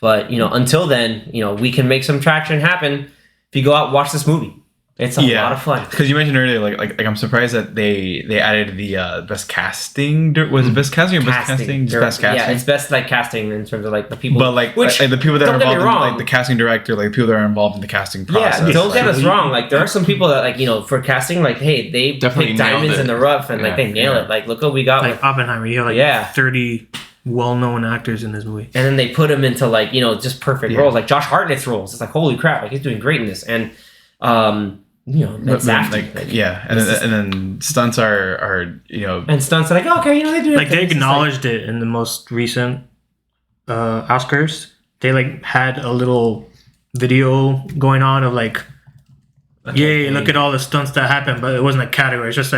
[SPEAKER 1] But, until then, we can make some traction happen if you go out and watch this movie. It's a lot of fun.
[SPEAKER 4] Because you mentioned earlier, like I'm surprised that they added the best casting. Was it best casting or best casting? Just best casting.
[SPEAKER 1] Yeah, it's best casting in terms of the people.
[SPEAKER 4] But like
[SPEAKER 1] which
[SPEAKER 4] the people that are
[SPEAKER 1] don't get me
[SPEAKER 4] involved in
[SPEAKER 1] wrong.
[SPEAKER 4] like the casting director, like the people that are involved in the casting process.
[SPEAKER 1] Yeah, don't get
[SPEAKER 4] like,
[SPEAKER 1] us wrong. Like there are some people that for casting, hey, they
[SPEAKER 3] Definitely
[SPEAKER 1] pick
[SPEAKER 3] nailed
[SPEAKER 1] diamonds
[SPEAKER 3] it.
[SPEAKER 1] in the rough and
[SPEAKER 3] Yeah,
[SPEAKER 1] they nail it. Like look what we got.
[SPEAKER 2] Like Oppenheimer, you have
[SPEAKER 1] Yeah.
[SPEAKER 2] 30 well-known actors in this movie.
[SPEAKER 1] And then they put him into just perfect
[SPEAKER 4] Yeah.
[SPEAKER 1] roles, like Josh Hartnett's roles. It's like holy crap, like he's doing great in this. And
[SPEAKER 4] but
[SPEAKER 1] that's
[SPEAKER 4] then,
[SPEAKER 1] after,
[SPEAKER 4] and then stunts are
[SPEAKER 1] and stunts are okay, they do it.
[SPEAKER 2] Like they
[SPEAKER 1] It's just
[SPEAKER 2] acknowledged it in the most recent Oscars. They had a little video going on of yay, look at all the stunts that happened, but it wasn't a category. It's just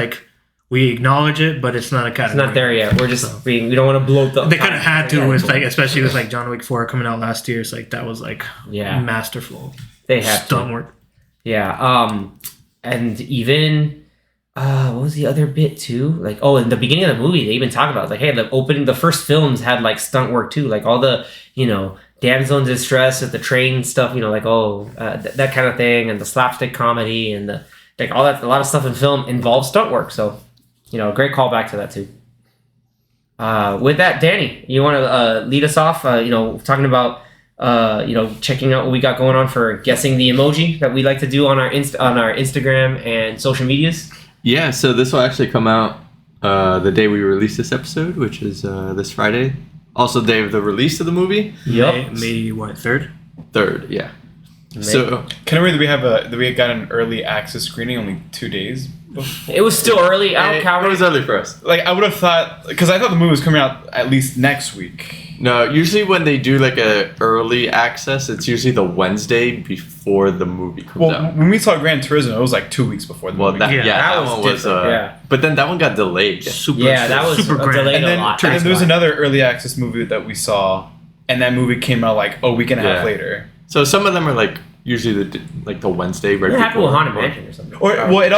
[SPEAKER 2] we acknowledge it, but it's not a
[SPEAKER 1] it's
[SPEAKER 2] category.
[SPEAKER 1] not there yet. We're just we don't want to blow the.
[SPEAKER 2] They kind of had to with especially with John Wick 4 coming out last year. It's that was
[SPEAKER 1] Yeah.
[SPEAKER 2] masterful
[SPEAKER 1] they have to.
[SPEAKER 2] stunt work.
[SPEAKER 1] Yeah. And even what was the other bit too? In the beginning of the movie, they even talk about hey, the first films had stunt work too, all the damsel in distress with the train stuff, that kind of thing, and the slapstick comedy and the all that. A lot of stuff in film involves stunt work, so great callback to that too. With that, Danny, you want to lead us off? Talking about checking out what we got going on for guessing the emoji that we like to do on our Instagram and social medias.
[SPEAKER 3] Yeah, so this will actually come out the day we release this episode, which is this Friday. Also, the day of the release of the movie.
[SPEAKER 1] Yep.
[SPEAKER 2] May what, 3rd?
[SPEAKER 3] 3rd, yeah. So
[SPEAKER 4] Can we we got an early access screening only 2 days before?
[SPEAKER 1] It was still early out.
[SPEAKER 3] it was early for us.
[SPEAKER 4] I would have thought because I thought the movie was coming out at least next week.
[SPEAKER 3] No, usually when they do a early access, it's usually the Wednesday before the movie comes
[SPEAKER 4] Well,
[SPEAKER 3] out.
[SPEAKER 4] when we saw Gran Turismo, it was 2 weeks before the
[SPEAKER 3] Well,
[SPEAKER 4] movie.
[SPEAKER 3] that
[SPEAKER 1] that was
[SPEAKER 3] one was.
[SPEAKER 1] different, yeah.
[SPEAKER 3] But then that one got delayed.
[SPEAKER 2] Super,
[SPEAKER 1] Yeah, that was
[SPEAKER 2] super grand.
[SPEAKER 1] delayed
[SPEAKER 4] and then
[SPEAKER 1] a lot.
[SPEAKER 4] and there was another early access movie that we saw and that movie came out like a week and a half
[SPEAKER 3] Yeah.
[SPEAKER 4] later.
[SPEAKER 3] So some of them are like usually the Wednesday right
[SPEAKER 1] It happened with
[SPEAKER 3] before.
[SPEAKER 1] Haunted Mansion or something.
[SPEAKER 4] Or well, it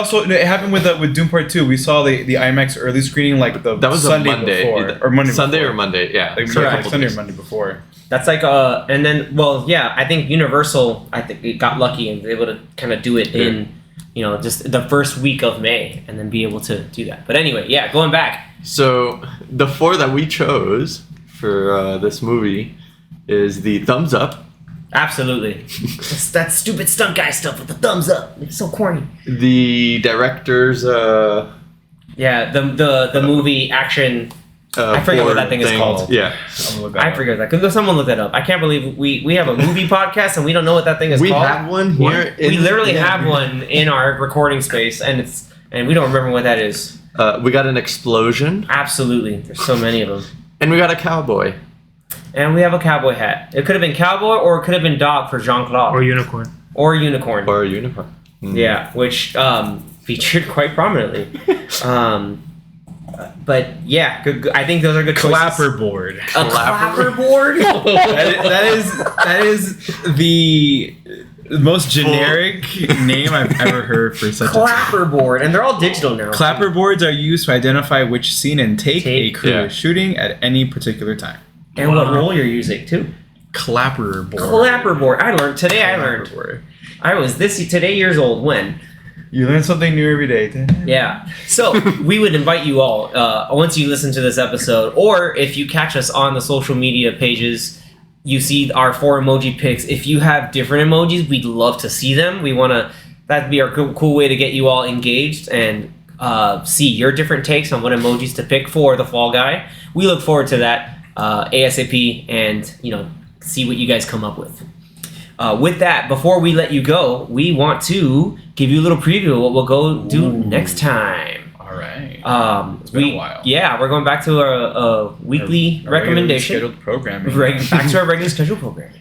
[SPEAKER 4] happened with Doom Part 2. We saw the IMAX early screening like the
[SPEAKER 3] That was
[SPEAKER 4] Sunday
[SPEAKER 3] a Monday
[SPEAKER 4] before or Monday
[SPEAKER 3] Sunday
[SPEAKER 4] before.
[SPEAKER 3] or Monday, yeah.
[SPEAKER 4] Like,
[SPEAKER 3] So a
[SPEAKER 4] like
[SPEAKER 3] couple
[SPEAKER 4] Sunday or
[SPEAKER 3] days.
[SPEAKER 4] Monday before.
[SPEAKER 1] That's like and then I think Universal it got lucky and was able to kind of do it in just the first week of May and then be able to do that. But anyway, yeah, going back.
[SPEAKER 3] So the 4 that we chose for this movie is the thumbs up,
[SPEAKER 1] Absolutely. It's that stupid stunt guy stuff with the thumbs up. It's so corny.
[SPEAKER 3] the director's
[SPEAKER 1] Yeah, the movie action. I forget what that thing is called.
[SPEAKER 3] Yeah.
[SPEAKER 4] I'm gonna look that
[SPEAKER 1] I
[SPEAKER 4] up.
[SPEAKER 1] forget that. Could someone look that up? I can't believe we have a movie podcast and we don't know what that thing is
[SPEAKER 3] We
[SPEAKER 1] called.
[SPEAKER 3] have one here.
[SPEAKER 1] We literally have one in our recording space, and we don't remember what that is.
[SPEAKER 3] We got an explosion,
[SPEAKER 1] Absolutely, there's so many of them.
[SPEAKER 3] and we got a cowboy.
[SPEAKER 1] And we have a cowboy hat. It could have been cowboy, or it could have been dog for Jean Claude,
[SPEAKER 2] Or unicorn.
[SPEAKER 1] or unicorn.
[SPEAKER 3] Or a unicorn.
[SPEAKER 1] Yeah, which featured quite prominently. But yeah, good. I think those are good choices.
[SPEAKER 4] Clapperboard.
[SPEAKER 1] A clapperboard.
[SPEAKER 4] that is the most generic name I've ever heard for such a thing.
[SPEAKER 1] Clapperboard, and they're all digital now.
[SPEAKER 4] Clapperboards are used to identify which scene and take a crew
[SPEAKER 3] Yeah.
[SPEAKER 4] is shooting at any particular time.
[SPEAKER 1] And what role you're using too.
[SPEAKER 4] Clapperboard.
[SPEAKER 1] Clapperboard. I learned today.
[SPEAKER 4] Clapperboard.
[SPEAKER 1] I was today years old when.
[SPEAKER 4] You learn something new every day.
[SPEAKER 1] Yeah. So we would invite you all once you listen to this episode, or if you catch us on the social media pages, you see our 4 emoji picks. If you have different emojis, we'd love to see them. That'd be our cool way to get you all engaged and see your different takes on what emojis to pick for the Fall Guy. We look forward to that ASAP, and see what you guys come up with. With that, before we let you go, we want to give you a little preview of what we'll go do next time.
[SPEAKER 4] All right.
[SPEAKER 1] It's
[SPEAKER 4] been a while.
[SPEAKER 1] Yeah, we're going back to a weekly
[SPEAKER 4] Our regularly
[SPEAKER 1] recommendation.
[SPEAKER 4] scheduled programming.
[SPEAKER 1] Back to our regular schedule programming.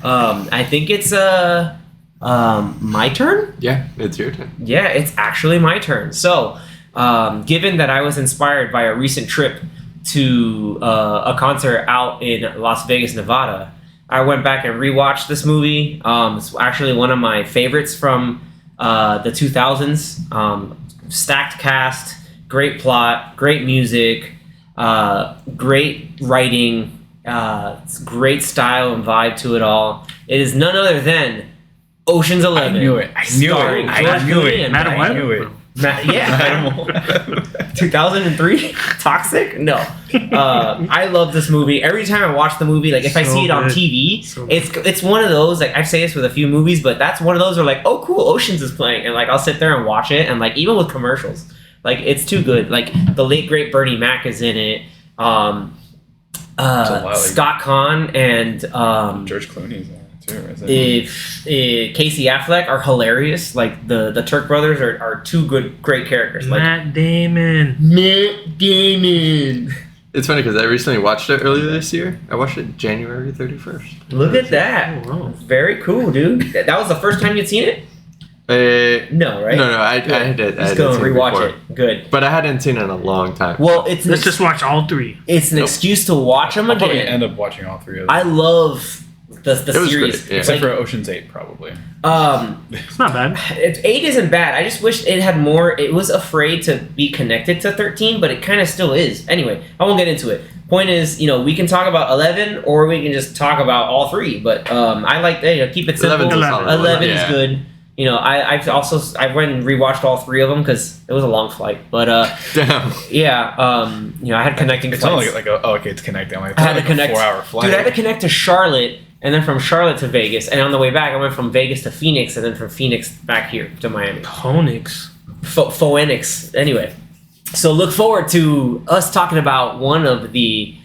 [SPEAKER 1] I think it's my turn.
[SPEAKER 3] Yeah, it's your turn.
[SPEAKER 1] Yeah, it's actually my turn. So, given that I was inspired by a recent trip to a concert out in Las Vegas, Nevada, I went back and rewatched this movie. It's actually one of my favorites from the 2000s. Stacked cast, great plot, great music, great writing, great style and vibe to it all. It is none other than Ocean's 11.
[SPEAKER 4] I knew it.
[SPEAKER 1] Starring George Clooney and
[SPEAKER 2] Madam
[SPEAKER 4] I
[SPEAKER 2] Web?
[SPEAKER 4] knew it.
[SPEAKER 1] 2003 Toxic. No, I love this movie. Every time I watch the movie, like if I
[SPEAKER 2] So
[SPEAKER 1] see it on
[SPEAKER 2] good.
[SPEAKER 1] TV,
[SPEAKER 2] So
[SPEAKER 1] it's one of those, like I say this with a few movies, but that's one of those where like, oh cool, Oceans is playing, and like I'll sit there and watch it, and like even with commercials, like it's too good. Like the late great Bernie Mac is in it. Scott Conn and
[SPEAKER 4] George Clooney's in it too. Isn't
[SPEAKER 1] if Casey Affleck are hilarious. Like the Turk brothers are two great characters. Like
[SPEAKER 2] Matt Damon.
[SPEAKER 1] Matt Damon.
[SPEAKER 3] It's funny because I recently watched it earlier this year. I watched it January 31st.
[SPEAKER 1] Look at that.
[SPEAKER 2] Oh, wow.
[SPEAKER 1] Very cool, dude. That was the first time you'd seen it? No, right?
[SPEAKER 3] No, I did.
[SPEAKER 1] Let's go and rewatch it. Good.
[SPEAKER 3] But I hadn't seen it in a long time.
[SPEAKER 1] Well, it's
[SPEAKER 2] Let's just watch all 3.
[SPEAKER 1] it's an excuse to watch them
[SPEAKER 4] I'll probably
[SPEAKER 1] again.
[SPEAKER 4] end up watching all 3 of them.
[SPEAKER 1] I love the
[SPEAKER 3] It was
[SPEAKER 1] series.
[SPEAKER 3] great, yeah.
[SPEAKER 1] It's
[SPEAKER 4] Except
[SPEAKER 1] like,
[SPEAKER 4] for Ocean's 8, probably.
[SPEAKER 2] It's not bad.
[SPEAKER 1] 8 isn't bad. I just wish it had more. It was afraid to be connected to 13, but it kind of still is. Anyway, I won't get into it. Point is, we can talk about 11 or we can just talk about all 3. But I like keep it simple.
[SPEAKER 3] 11's a solid one,
[SPEAKER 1] 11 is
[SPEAKER 3] yeah.
[SPEAKER 1] good. I went and rewatched all 3 of them because it was a long flight. But
[SPEAKER 3] Damn.
[SPEAKER 1] yeah, I had connecting
[SPEAKER 4] It's
[SPEAKER 1] flights.
[SPEAKER 4] only okay, it's connecting. I'm like,
[SPEAKER 1] I had to
[SPEAKER 4] like
[SPEAKER 1] connect.
[SPEAKER 4] a 4-hour flight.
[SPEAKER 1] Dude, I had to connect to Charlotte, and then from Charlotte to Vegas, and on the way back, I went from Vegas to Phoenix, and then from Phoenix back here to Miami.
[SPEAKER 2] Phoenix.
[SPEAKER 1] Phoenix. Anyway, so look forward to us talking about one of the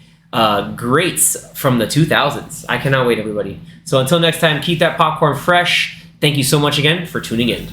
[SPEAKER 1] greats from the 2000s. I cannot wait, everybody. So until next time, keep that popcorn fresh. Thank you so much again for tuning in.